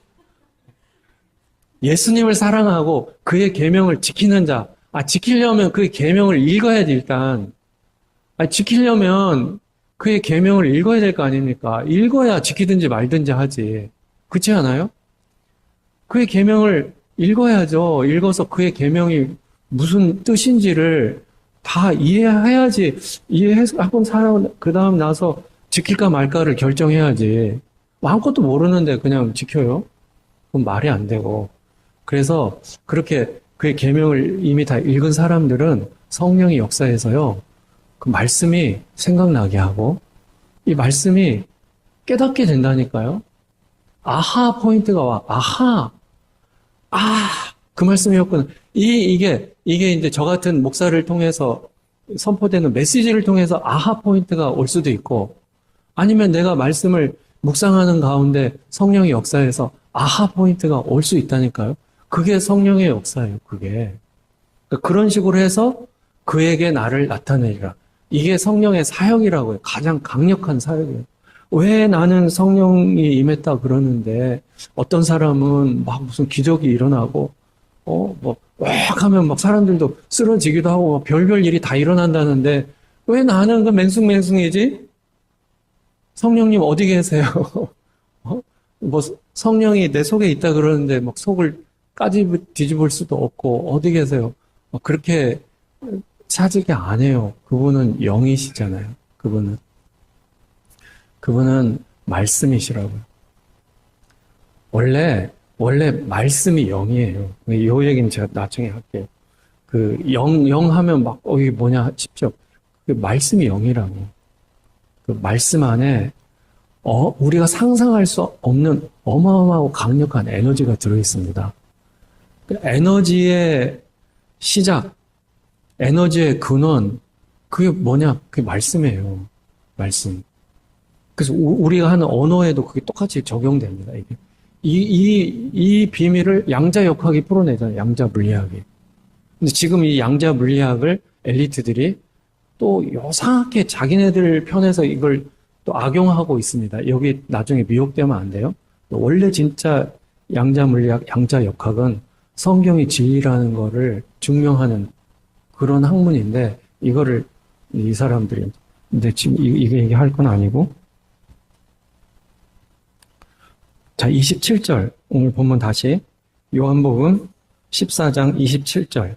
예수님을 사랑하고 그의 계명을 지키는 자. 지키려면 그의 계명을 읽어야지 일단. 지키려면 그의 계명을 읽어야 될 거 아닙니까? 읽어야 지키든지 말든지 하지. 그렇지 않아요? 그의 계명을 읽어야죠. 읽어서 그의 계명이 무슨 뜻인지를 다 이해해야지. 이해하고 그 다음 나서 지킬까 말까를 결정해야지. 아무것도 모르는데 그냥 지켜요? 그건 말이 안 되고. 그래서 그렇게 그의 계명을 이미 다 읽은 사람들은 성령의 역사에서요. 그 말씀이 생각나게 하고 이 말씀이 깨닫게 된다니까요. 아하 포인트가 와. 그 말씀이었구나. 이게 이제 저 같은 목사를 통해서 선포되는 메시지를 통해서 아하 포인트가 올 수도 있고 아니면 내가 말씀을 묵상하는 가운데 성령의 역사에서 아하 포인트가 올 수 있다니까요. 그게 성령의 역사예요, 그게. 그러니까 그런 식으로 해서 그에게 나를 나타내리라. 이게 성령의 사역이라고요. 가장 강력한 사역이에요. 왜 나는 성령이 임했다 그러는데 어떤 사람은 막 무슨 기적이 일어나고 왁 하면 막 사람들도 쓰러지기도 하고 막 별별 일이 다 일어난다는데 왜 나는 그 맹숭맹숭이지? 성령님 어디 계세요? 뭐 성령이 내 속에 있다 그러는데 막 속을 뒤집을 수도 없고 어디 계세요? 그렇게 사직이 안 해요. 그분은 영이시잖아요. 그분은 말씀이시라고요. 원래 말씀이 영이에요. 이 얘기는 제가 나중에 할게요. 영 하면 막, 이게 뭐냐 싶죠? 그 말씀이 영이라고. 그 말씀 안에, 우리가 상상할 수 없는 어마어마하고 강력한 에너지가 들어있습니다. 그 에너지의 시작, 에너지의 근원, 그게 뭐냐? 그게 말씀이에요. 말씀. 그래서 우리가 하는 언어에도 그게 똑같이 적용됩니다. 이게. 이 비밀을 양자역학이 풀어내잖아요. 양자물리학이. 근데 지금 이 양자물리학을 엘리트들이 또 요상하게 자기네들 편에서 이걸 또 악용하고 있습니다. 여기 나중에 미혹되면 안 돼요. 원래 진짜 양자물리학, 양자역학은 성경이 진리라는 거를 증명하는 그런 학문인데 이거를 이 사람들이 근데 지금 이게 얘기할 건 아니고 자 27절 오늘 본문 다시 요한복음 14장 27절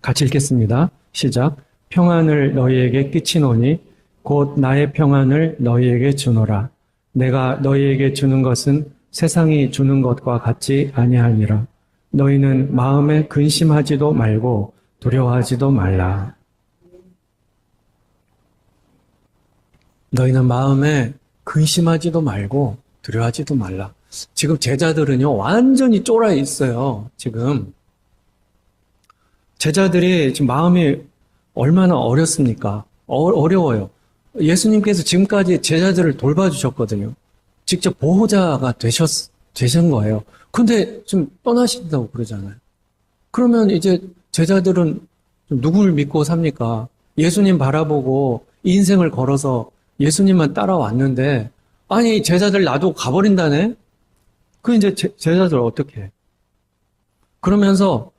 같이 읽겠습니다. 시작. 평안을 너희에게 끼치노니 곧 나의 평안을 너희에게 주노라. 내가 너희에게 주는 것은 세상이 주는 것과 같지 아니하니라. 너희는 마음에 근심하지도 말고 두려워하지도 말라. 너희는 마음에 근심하지도 말고 두려워하지도 말라. 지금 제자들은요, 완전히 쫄아 있어요. 지금. 제자들이 지금 마음이 얼마나 어렵습니까? 어려워요. 예수님께서 지금까지 제자들을 돌봐주셨거든요. 직접 보호자가 되신 거예요. 근데 좀 떠나신다고 그러잖아요. 그러면 이제 제자들은 누구를 믿고 삽니까? 예수님 바라보고 인생을 걸어서 예수님만 따라왔는데, 아니, 제자들 놔두고 가버린다네? 그 이제 제자들 어떻게 해? 그러면서,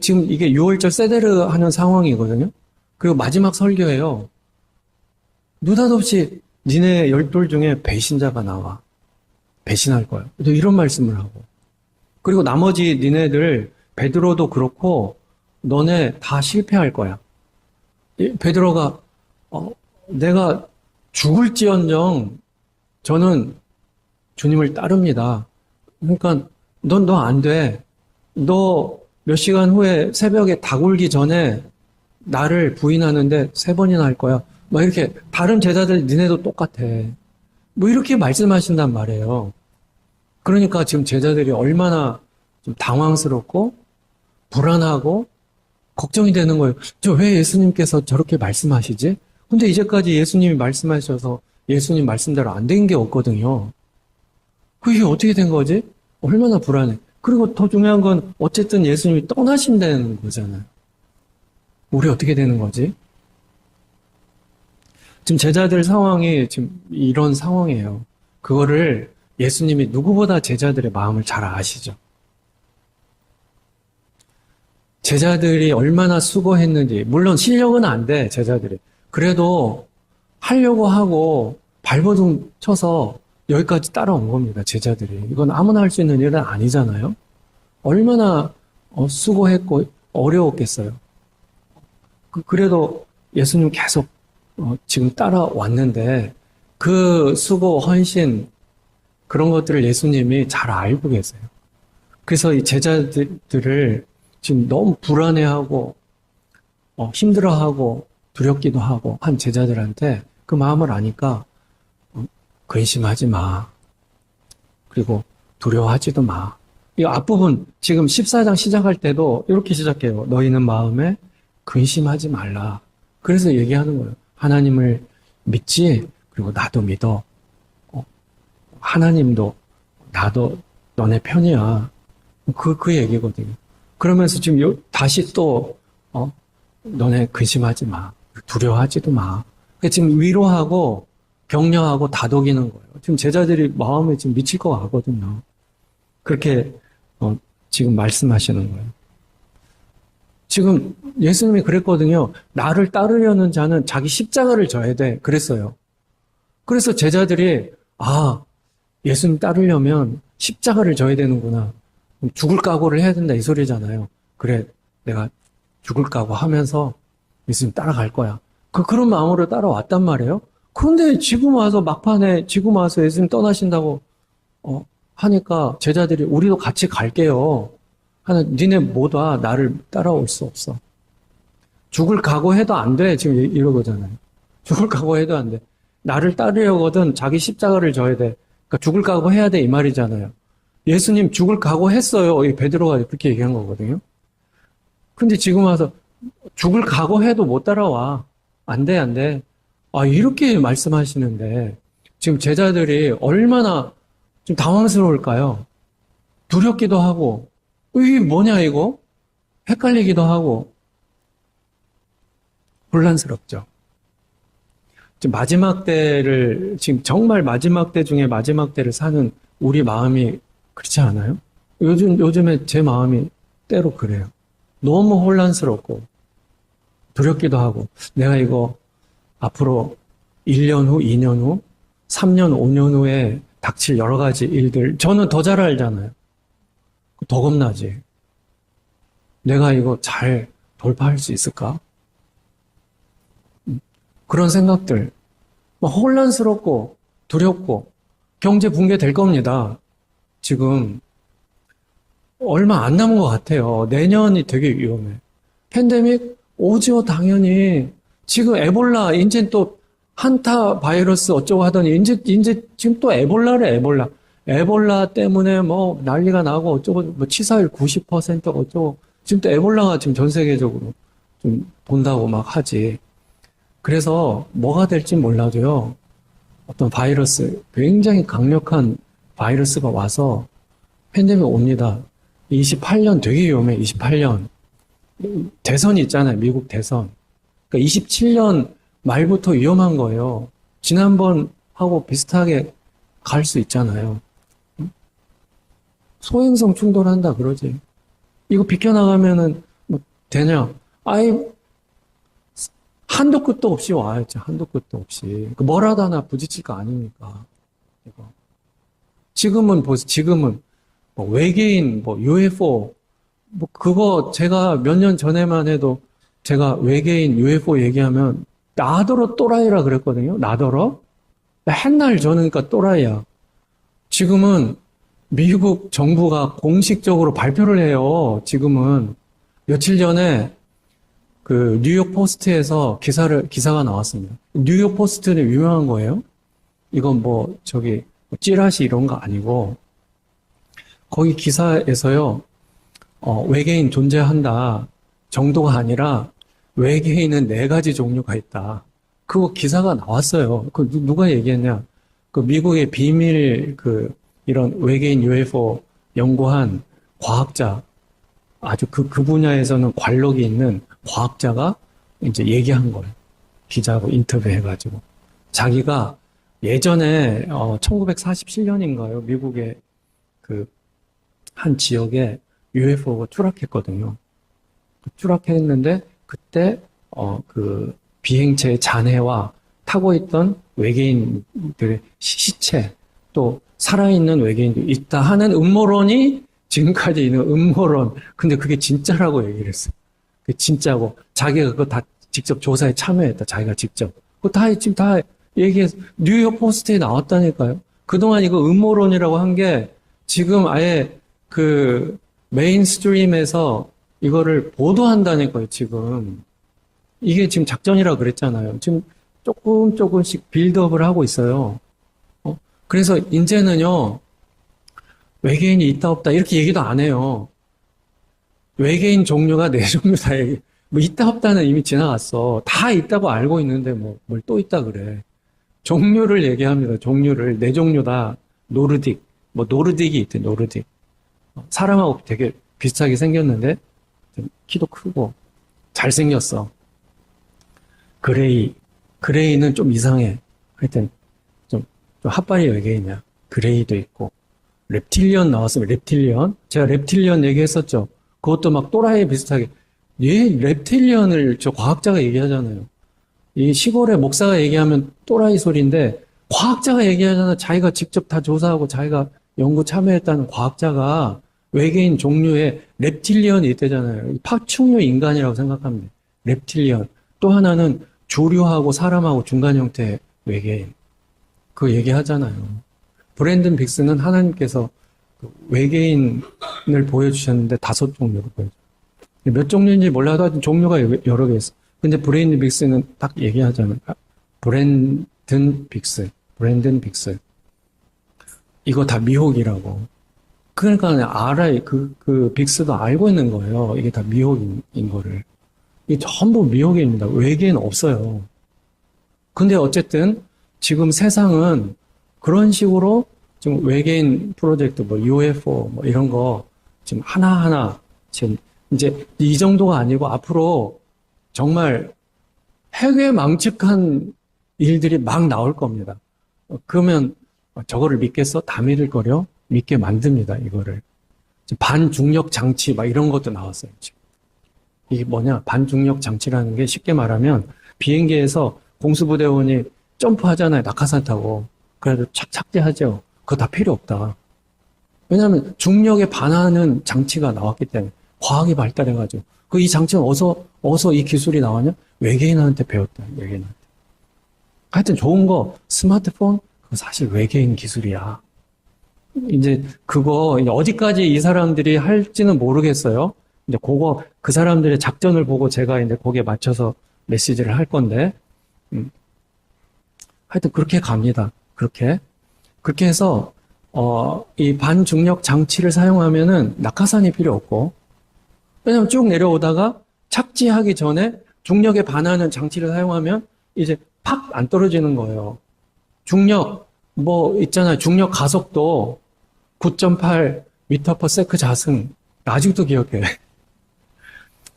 지금 이게 6월절 세데르 하는 상황이거든요? 그리고 마지막 설교예요. 느닷없이 니네 10돌 중에 배신자가 나와. 배신할 거야. 이런 말씀을 하고. 그리고 나머지 니네들, 베드로도 그렇고, 너네 다 실패할 거야. 베드로가, 내가 죽을지언정 저는 주님을 따릅니다. 그러니까 너 안 돼. 너 몇 시간 후에 새벽에 닭 울기 전에 나를 부인하는데 3번이나 할 거야. 막 이렇게 다른 제자들 니네도 똑같아. 뭐 이렇게 말씀하신단 말이에요. 그러니까 지금 제자들이 얼마나 좀 당황스럽고 불안하고 걱정이 되는 거예요. 저 왜 예수님께서 저렇게 말씀하시지? 근데 이제까지 예수님이 말씀하셔서 예수님 말씀대로 안 된 게 없거든요. 그게 어떻게 된 거지? 얼마나 불안해. 그리고 더 중요한 건 어쨌든 예수님이 떠나신다는 거잖아요. 우리 어떻게 되는 거지? 지금 제자들 상황이 지금 이런 상황이에요. 그거를 예수님이 누구보다 제자들의 마음을 잘 아시죠. 제자들이 얼마나 수고했는지, 물론 실력은 안 돼, 제자들이. 그래도 하려고 하고 발버둥 쳐서 여기까지 따라온 겁니다, 제자들이. 이건 아무나 할 수 있는 일은 아니잖아요. 얼마나 수고했고 어려웠겠어요. 그래도 예수님 계속 지금 따라왔는데 그 수고, 헌신 그런 것들을 예수님이 잘 알고 계세요. 그래서 이 제자들을 지금 너무 불안해하고 힘들어하고 두렵기도 하고 한 제자들한테 그 마음을 아니까 근심하지 마. 그리고 두려워하지도 마. 이 앞부분 지금 14장 시작할 때도 이렇게 시작해요. 너희는 마음에 근심하지 말라. 그래서 얘기하는 거예요. 하나님을 믿지 그리고 나도 믿어. 하나님도 나도 너네 편이야. 그 얘기거든요. 그러면서 지금 다시 또, 너네 근심하지 마. 두려워하지도 마. 그러니까 지금 위로하고 격려하고 다독이는 거예요. 지금 제자들이 마음에 지금 미칠 것 같거든요. 그렇게, 지금 말씀하시는 거예요. 지금 예수님이 그랬거든요. 나를 따르려는 자는 자기 십자가를 져야 돼. 그랬어요. 그래서 제자들이, 예수님 따르려면 십자가를 져야 되는구나. 죽을 각오를 해야 된다. 이 소리잖아요. 그래, 내가 죽을 각오 하면서 예수님 따라갈 거야. 그런 마음으로 따라왔단 말이에요. 그런데 지금 와서 막판에 지금 와서 예수님 떠나신다고 하니까 제자들이 우리도 같이 갈게요. 니네 못 와. 나를 따라올 수 없어. 죽을 각오해도 안 돼. 지금 이러거잖아요. 죽을 각오해도 안 돼. 나를 따르려거든 자기 십자가를 져야 돼. 그러니까 죽을 각오해야 돼 이 말이잖아요. 예수님 죽을 각오했어요. 이 베드로가 그렇게 얘기한 거거든요. 근데 지금 와서 죽을 각오해도 못 따라와. 안 돼, 안 돼. 이렇게 말씀하시는데 지금 제자들이 얼마나 좀 당황스러울까요? 두렵기도 하고 이게 뭐냐 이거? 헷갈리기도 하고 혼란스럽죠. 지금 마지막 때를 지금 정말 마지막 때 중에 마지막 때를 사는 우리 마음이 그렇지 않아요? 요즘에 제 마음이 때로 그래요. 너무 혼란스럽고 두렵기도 하고 내가 이거 앞으로 1년 후, 2년 후, 3년, 5년 후에 닥칠 여러 가지 일들 저는 더 잘 알잖아요. 더 겁나지. 내가 이거 잘 돌파할 수 있을까? 그런 생각들 혼란스럽고 두렵고 경제 붕괴 될 겁니다. 지금 얼마 안 남은 것 같아요. 내년이 되게 위험해. 팬데믹 오죠, 당연히. 지금 에볼라, 이제 또 한타 바이러스 어쩌고 하더니 이제 지금 또 에볼라 때문에 뭐 난리가 나고 어쩌고 뭐 치사율 90% 어쩌고 지금 또 에볼라가 지금 전 세계적으로 좀 본다고 막 하지. 그래서 뭐가 될지 몰라도요. 어떤 바이러스, 굉장히 강력한 바이러스가 와서 팬데믹 옵니다. 28년 되게 위험해, 28년. 대선이 있잖아요, 미국 대선. 그러니까 27년 말부터 위험한 거예요. 지난번 하고 비슷하게 갈 수 있잖아요. 소행성 충돌한다 그러지. 이거 비켜나가면은 뭐 되냐? 한도 끝도 없이 와야지. 한도 끝도 없이. 뭐라도 하나 부딪힐 거 아니니까. 이거. 지금은 뭐 외계인, 뭐 UFO, 뭐 그거 제가 몇 년 전에만 해도 제가 외계인 UFO 얘기하면 나더러 또라이라 그랬거든요. 나더러. 맨날 저는 그러니까 또라이야. 지금은 미국 정부가 공식적으로 발표를 해요. 지금은 며칠 전에 그 뉴욕 포스트에서 기사가 나왔습니다. 뉴욕 포스트는 유명한 거예요. 이건 뭐 찌라시 이런 거 아니고 거기 기사에서요. 외계인 존재한다 정도가 아니라 외계인은 4가지 종류가 있다. 그거 기사가 나왔어요. 그 누가 얘기했냐? 그 미국의 비밀 이런 외계인 UFO 연구한 과학자 아주 그 분야에서는 관록이 있는 과학자가 이제 얘기한 거예요. 기자하고 인터뷰해가지고. 자기가 예전에, 1947년인가요? 미국의 한 지역에 UFO가 추락했거든요. 추락했는데, 그때, 비행체의 잔해와 타고 있던 외계인들의 시체, 또 살아있는 외계인도 있다 하는 음모론이 지금까지 있는 음모론. 근데 그게 진짜라고 얘기를 했어요. 그게 진짜고 자기가 그거 다 직접 조사에 참여했다. 자기가 직접. 그거 지금 다 얘기해서 뉴욕 포스트에 나왔다니까요. 그동안 이거 음모론이라고 한 게 지금 아예 메인스트림에서 이거를 보도한다니까요. 지금. 이게 지금 작전이라고 그랬잖아요. 지금 조금씩 빌드업을 하고 있어요. 그래서 이제는요. 외계인이 있다 없다 이렇게 얘기도 안 해요. 외계인 종류가 4종류 다 뭐 있다 없다는 이미 지나갔어. 다 있다고 알고 있는데 뭘 또 있다 그래. 종류를 얘기합니다. 종류를. 네 종류다. 노르딕. 뭐, 노르딕이 있대, 노르딕. 사람하고 되게 비슷하게 생겼는데, 좀 키도 크고, 잘생겼어. 그레이. 그레이는 좀 이상해. 하여튼, 좀 핫바리 외계인이야. 그레이도 있고. reptilian 나왔으면 reptilian. 제가 reptilian 얘기했었죠. 그것도 막 또라이 비슷하게. 얘 reptilian을 저 과학자가 얘기하잖아요. 이 시골의 목사가 얘기하면 또라이 소리인데, 과학자가 얘기하잖아. 자기가 직접 다 조사하고 자기가 연구 참여했다는 과학자가 외계인 종류의 reptilian이 있대잖아요. 파충류 인간이라고 생각하면 돼. reptilian. 또 하나는 조류하고 사람하고 중간 형태의 외계인. 그거 얘기하잖아요. 브랜든 빅스는 하나님께서 외계인을 보여주셨는데 5종류로 보여줘요. 몇 종류인지 몰라도 하여튼 종류가 여러 개 있어. 근데 브랜든 빅스는 딱 얘기하잖아요. 브랜든 빅스. 이거 다 미혹이라고. 그러니까 알아요. 그 빅스도 알고 있는 거예요. 이게 다 미혹인 거를. 이게 전부 미혹입니다. 외계인 없어요. 근데 어쨌든 지금 세상은 그런 식으로 지금 외계인 프로젝트, 뭐 UFO, 뭐 이런 거 지금 하나하나 지금 이제 이 정도가 아니고 앞으로 정말 해괴망측한 일들이 막 나올 겁니다. 그러면 저거를 믿겠어? 다 믿을 거려? 믿게 만듭니다, 이거를. 반중력 장치, 막 이런 것도 나왔어요, 지금. 이게 뭐냐? 반중력 장치라는 게 쉽게 말하면 비행기에서 공수부대원이 점프하잖아요, 낙하산 타고. 그래도 착지하죠. 그거 다 필요 없다. 왜냐하면 중력에 반하는 장치가 나왔기 때문에 과학이 발달해가지고 이 장치는 어디서 이 기술이 나왔냐? 외계인한테 배웠다. 외계인한테. 하여튼 좋은 거 스마트폰 그거 사실 외계인 기술이야. 이제 그거 어디까지 이 사람들이 할지는 모르겠어요. 이제 그 사람들의 작전을 보고 제가 이제 거기에 맞춰서 메시지를 할 건데 하여튼 그렇게 갑니다. 그렇게 해서, 이 반중력 장치를 사용하면은 낙하산이 필요 없고, 왜냐면 쭉 내려오다가 착지하기 전에 중력에 반하는 장치를 사용하면 이제 팍 안 떨어지는 거예요. 중력, 뭐, 있잖아요. 중력 가속도 9.8 m/s 자승. 아직도 기억해.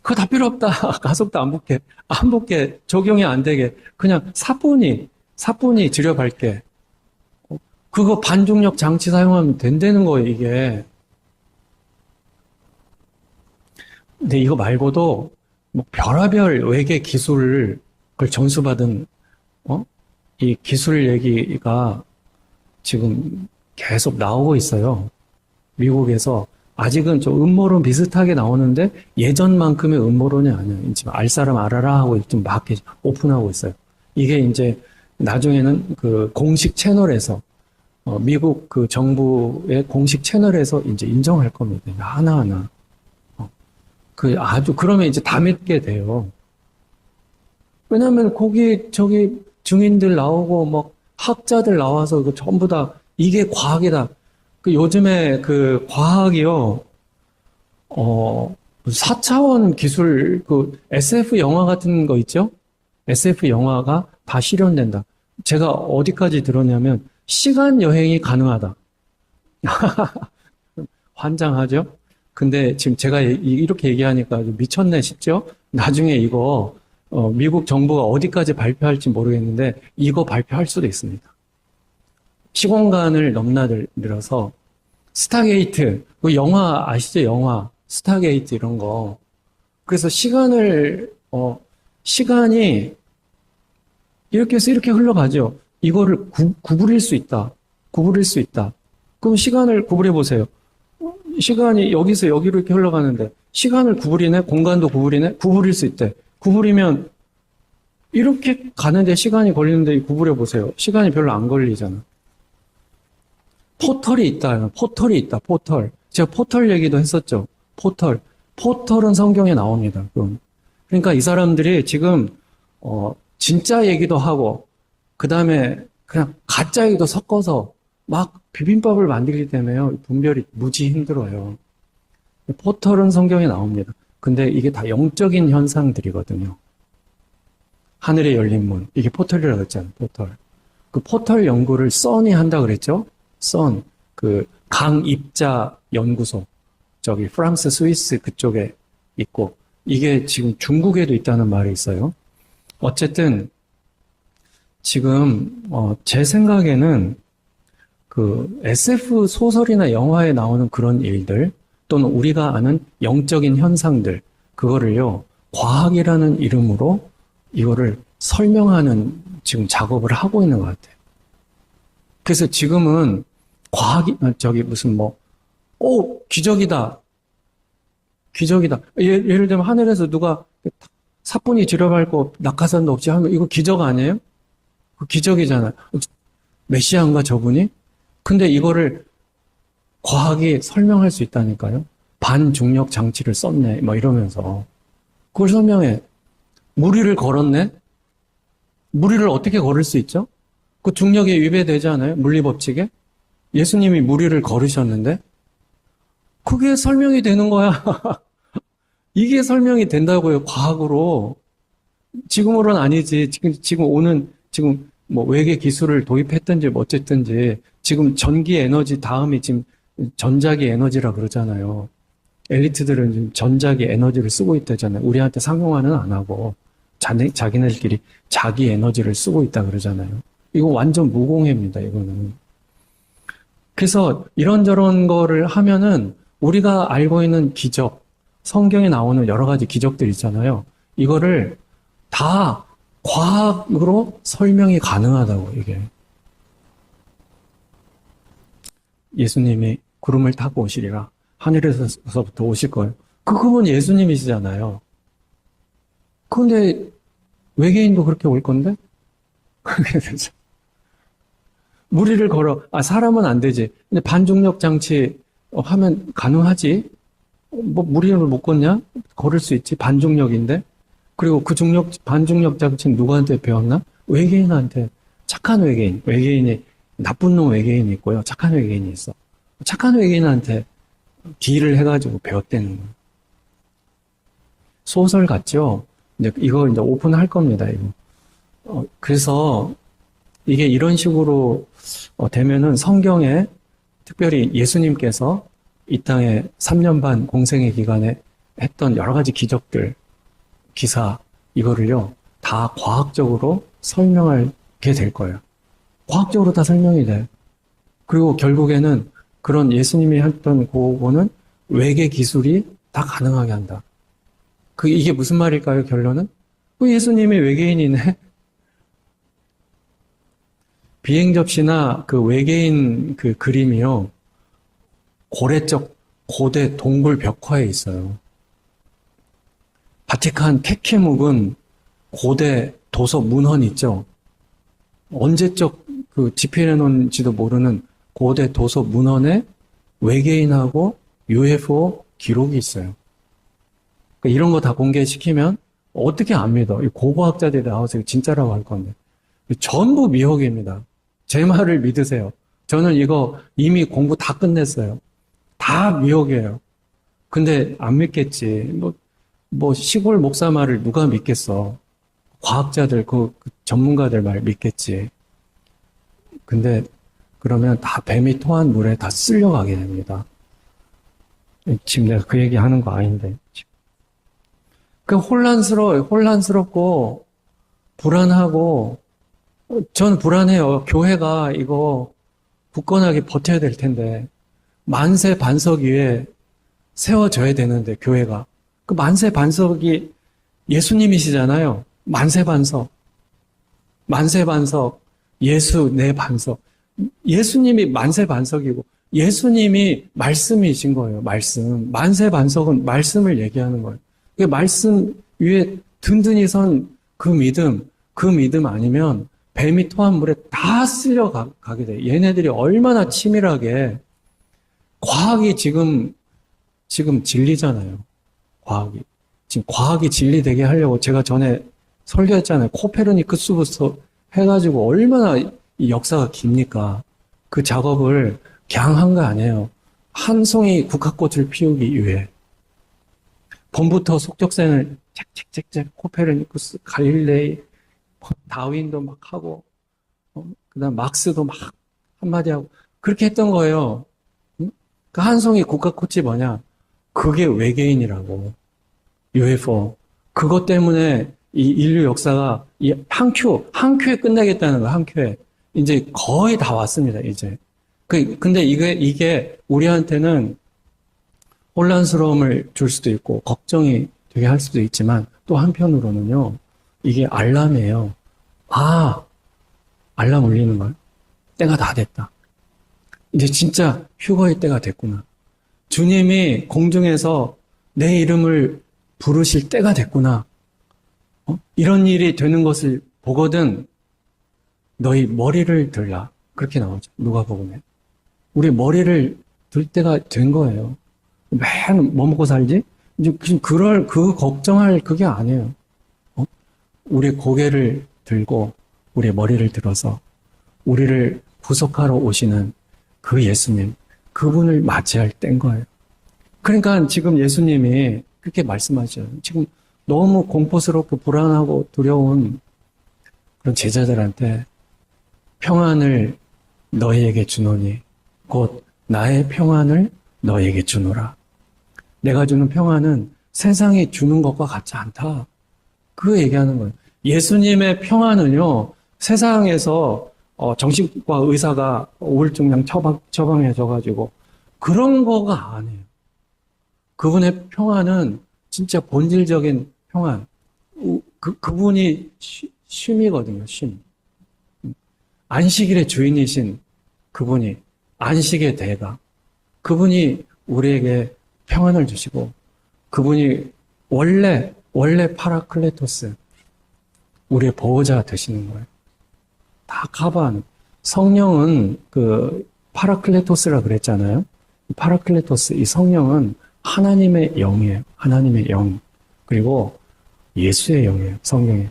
그거 다 필요 없다. 가속도 안 붙게. 적용이 안 되게. 그냥 사뿐히 들여밟게. 그거 반중력 장치 사용하면 된다는 거예요, 이게. 근데 이거 말고도, 뭐, 별의별 외계 기술을, 그걸 전수받은, 이 기술 얘기가 지금 계속 나오고 있어요. 미국에서. 아직은 좀 음모론 비슷하게 나오는데, 예전만큼의 음모론이 아니에요. 지금 알 사람 알아라 하고 좀 막 오픈하고 있어요. 이게 이제, 나중에는 그 공식 채널에서, 미국 그 정부의 공식 채널에서 이제 인정할 겁니다. 하나하나. 그러면 이제 다 믿게 돼요. 왜냐면 저기 증인들 나오고, 뭐, 학자들 나와서 그 전부 다, 이게 과학이다. 요즘에 그 과학이요, 4차원 기술, SF 영화 같은 거 있죠? SF 영화가 다 실현된다. 제가 어디까지 들었냐면, 시간 여행이 가능하다. 환장하죠? 근데 지금 제가 이렇게 얘기하니까 미쳤네 싶죠? 나중에 이거, 미국 정부가 어디까지 발표할지 모르겠는데, 이거 발표할 수도 있습니다. 시공간을 넘나들어서, 스타게이트, 그 영화 아시죠? 영화. 스타게이트 이런 거. 그래서 시간이 이렇게 해서 이렇게 흘러가죠. 이거를 구부릴 수 있다. 그럼 시간을 구부려 보세요. 시간이 여기서 여기로 이렇게 흘러가는데 시간을 구부리네, 공간도 구부리네, 구부릴 수 있대. 구부리면 이렇게 가는데 시간이 걸리는데 구부려 보세요. 시간이 별로 안 걸리잖아. 포털이 있다. 포털. 제가 포털 얘기도 했었죠. 포털은 성경에 나옵니다. 그러니까 이 사람들이 지금 진짜 얘기도 하고 그 다음에 그냥 가짜 얘기도 섞어서 막 비빔밥을 만들기 때문에요. 분별이 무지 힘들어요. 포털은 성경에 나옵니다. 근데 이게 다 영적인 현상들이거든요. 하늘에 열린 문. 이게 포털이라고 했잖아요. 포털. 그 포털 연구를 써니 한다 그랬죠? 선, 그 강입자 연구소. 저기 프랑스, 스위스 그쪽에 있고, 이게 지금 중국에도 있다는 말이 있어요. 어쨌든, 지금, 제 생각에는 그 SF 소설이나 영화에 나오는 그런 일들, 또는 우리가 아는 영적인 현상들, 그거를요, 과학이라는 이름으로 이거를 설명하는 지금 작업을 하고 있는 것 같아요. 그래서 지금은 과학이, 저기 무슨 뭐, 기적이다. 기적이다. 예를 들면 하늘에서 누가 사뿐히 지려밟고 낙하산도 없이 하면 이거 기적 아니에요? 그 기적이잖아요. 메시아인가 저분이? 근데 이거를 과학이 설명할 수 있다니까요. 반중력 장치를 썼네. 막 이러면서. 그걸 설명해. 무리를 걸었네? 무리를 어떻게 걸을 수 있죠? 그 중력에 위배되지 않아요? 물리법칙에? 예수님이 무리를 걸으셨는데? 그게 설명이 되는 거야. 이게 설명이 된다고요, 과학으로. 지금으로는 아니지. 지금 오는, 지금 뭐 외계 기술을 도입했든지 뭐 어쨌든지, 지금 전기 에너지 다음이 지금 전자기 에너지라 그러잖아요. 엘리트들은 지금 전자기 에너지를 쓰고 있다잖아요. 우리한테 상용화는 안 하고, 자기네들끼리 자기 에너지를 쓰고 있다 그러잖아요. 이거 완전 무공해입니다, 이거는. 그래서 이런저런 거를 하면은 우리가 알고 있는 기적, 성경에 나오는 여러 가지 기적들 있잖아요. 이거를 다 과학으로 설명이 가능하다고, 이게. 예수님이 구름을 타고 오시리라. 하늘에서부터 오실 거예요. 그분 예수님이시잖아요. 그런데 외계인도 그렇게 올 건데? 그렇게 되죠. 무리를 걸어. 사람은 안 되지. 근데 반중력 장치 하면 가능하지? 뭐, 무리를 못 걷냐? 걸을 수 있지. 반중력인데. 그리고 그 반중력 장치는 누구한테 배웠나? 외계인한테. 착한 외계인. 외계인이, 나쁜 놈 외계인이 있고요. 착한 외계인이 있어. 착한 외계인한테 딜을 해가지고 배웠다는 거예요. 소설 같죠? 이거 이제 오픈할 겁니다, 이거. 그래서 이게 이런 식으로 되면은 성경에 특별히 예수님께서 이 땅에 3년 반 공생의 기간에 했던 여러 가지 기적들, 기사, 이거를요, 다 과학적으로 설명하게 될 거예요. 과학적으로 다 설명이 돼. 그리고 결국에는 그런 예수님이 했던 그거는 외계 기술이 다 가능하게 한다. 이게 무슨 말일까요, 결론은? 예수님이 외계인이네? 비행 접시나 그 외계인 그 그림이요, 고래적 고대 동굴 벽화에 있어요. 바티칸 케케묵은 고대 도서 문헌 있죠? 언제적 그 집필해 놓은지도 모르는 고대 도서 문헌에 외계인하고 UFO 기록이 있어요. 그러니까 이런 거 다 공개시키면 어떻게 안 믿어? 고고학자들이 나와서 진짜라고 할 건데. 전부 미혹입니다. 제 말을 믿으세요. 저는 이거 이미 공부 다 끝냈어요. 다 미혹이에요. 근데 안 믿겠지. 뭐 시골 목사 말을 누가 믿겠어. 과학자들, 그 전문가들 말 믿겠지. 근데 그러면 다 뱀이 토한 물에 다 쓸려가게 됩니다. 지금 내가 그 얘기 하는 거 아닌데. 혼란스럽고, 불안하고, 전 불안해요. 교회가 이거 굳건하게 버텨야 될 텐데, 만세 반석 위에 세워져야 되는데, 교회가. 그 만세 반석이 예수님이시잖아요. 만세 반석, 예수 내 반석. 예수님이 만세 반석이고, 예수님이 말씀이신 거예요, 말씀. 만세 반석은 말씀을 얘기하는 거예요. 그 말씀 위에 든든히 선 그 믿음 아니면 뱀이 토한 물에 다 쓸려가게 돼요. 얘네들이 얼마나 치밀하게, 과학이 지금 진리잖아요. 과학이. 지금 과학이 진리되게 하려고 제가 전에 설교했잖아요. 코페르니쿠스부터 해가지고 얼마나 이 역사가 깁니까? 그 작업을 그냥 한 거 아니에요. 한 송이 국화꽃을 피우기 위해. 봄부터 속적센을 책책책책 코페르니쿠스, 갈릴레이, 다윈도 막 하고, 그다음 막스도 막 한마디 하고 그렇게 했던 거예요. 응? 그 한송이 국가꽃이 뭐냐? 그게 외계인이라고. UFO. 그것 때문에 이 인류 역사가 이 한 큐에 끝내겠다는 거야, 한 큐에. 이제 거의 다 왔습니다, 이제. 근데 이게 우리한테는 혼란스러움을 줄 수도 있고, 걱정이 되게 할 수도 있지만, 또 한편으로는요, 이게 알람이에요. 아, 알람 울리는 걸. 때가 다 됐다. 이제 진짜 휴거의 때가 됐구나. 주님이 공중에서 내 이름을 부르실 때가 됐구나. 이런 일이 되는 것을 보거든 너희 머리를 들라. 그렇게 나오죠. 누가복음에. 우리 머리를 들 때가 된 거예요. 매일 뭐 먹고 살지? 이제 그 걱정할 그게 아니에요. 우리 고개를 들고 우리 머리를 들어서 우리를 구속하러 오시는 그 예수님, 그분을 맞이할 때인 거예요. 그러니까 지금 예수님이 그렇게 말씀하셔요. 지금 너무 공포스럽고 불안하고 두려운 그런 제자들한테 평안을 너희에게 주노니 곧 나의 평안을 너희에게 주노라. 내가 주는 평안은 세상이 주는 것과 같지 않다. 그 얘기하는 거예요. 예수님의 평안은요, 세상에서 정신과 의사가 우울증약 처방해줘가지고 그런 거가 아니에요. 그분의 평안은 진짜 본질적인 평안. 그분이 쉼이거든요, 쉼. 안식일의 주인이신 그분이, 안식의 대가. 그분이 우리에게 평안을 주시고, 그분이 원래 파라클레토스, 우리의 보호자 되시는 거예요. 다 커버하는. 성령은 파라클레토스라 그랬잖아요. 파라클레토스, 이 성령은 하나님의 영이에요. 하나님의 영. 그리고 예수의 영이에요. 성령이.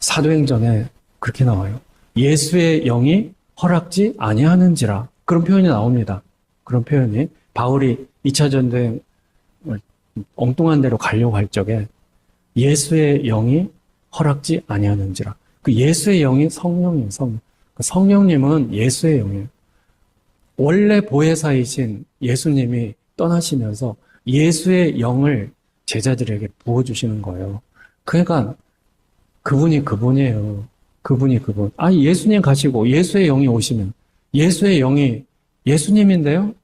사도행전에 그렇게 나와요. 예수의 영이 허락지 아니하는지라. 그런 표현이 나옵니다. 그런 표현이. 바울이 2차 전쟁 엉뚱한 데로 가려고 할 적에 예수의 영이 허락지 아니하는지라. 그 예수의 영이 성령이에요. 성령님은 예수의 영이에요. 원래 보혜사이신 예수님이 떠나시면서 예수의 영을 제자들에게 부어주시는 거예요. 그러니까 그분이 그분이에요. 그분이 그분. 아니, 예수님 가시고 예수의 영이 오시면 예수의 영이 예수님인데요?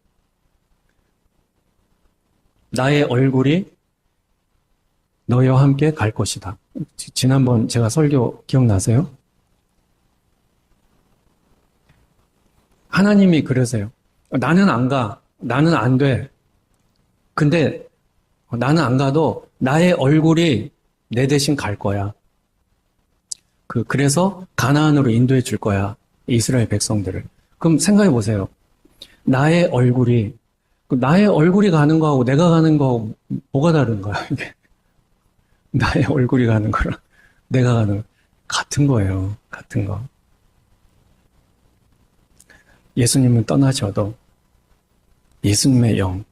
나의 얼굴이 너희와 함께 갈 것이다. 지난번 제가 설교 기억나세요? 하나님이 그러세요. 나는 안 가. 나는 안 돼. 근데 나는 안 가도 나의 얼굴이 내 대신 갈 거야. 그래서 가나안으로 인도해 줄 거야. 이스라엘 백성들을. 그럼 생각해 보세요. 나의 얼굴이 가는 거하고 내가 가는 거하고 뭐가 다른 거야, 이게? 나의 얼굴이 가는 거랑 내가 가는 거 같은 거예요. 같은 거. 예수님은 떠나셔도 예수님의 영,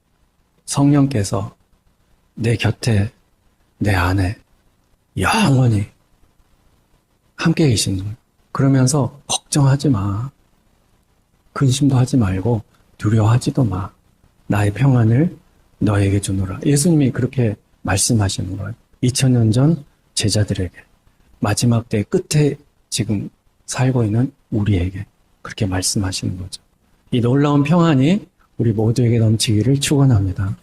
성령께서 내 곁에, 내 안에 영원히 함께 계시는 거예요. 그러면서 걱정하지 마. 근심도 하지 말고 두려워하지도 마. 나의 평안을 너에게 주노라. 예수님이 그렇게 말씀하시는 거예요. 2000년 전 제자들에게, 마지막 때 끝에 지금 살고 있는 우리에게 그렇게 말씀하시는 거죠. 이 놀라운 평안이 우리 모두에게 넘치기를 축원합니다.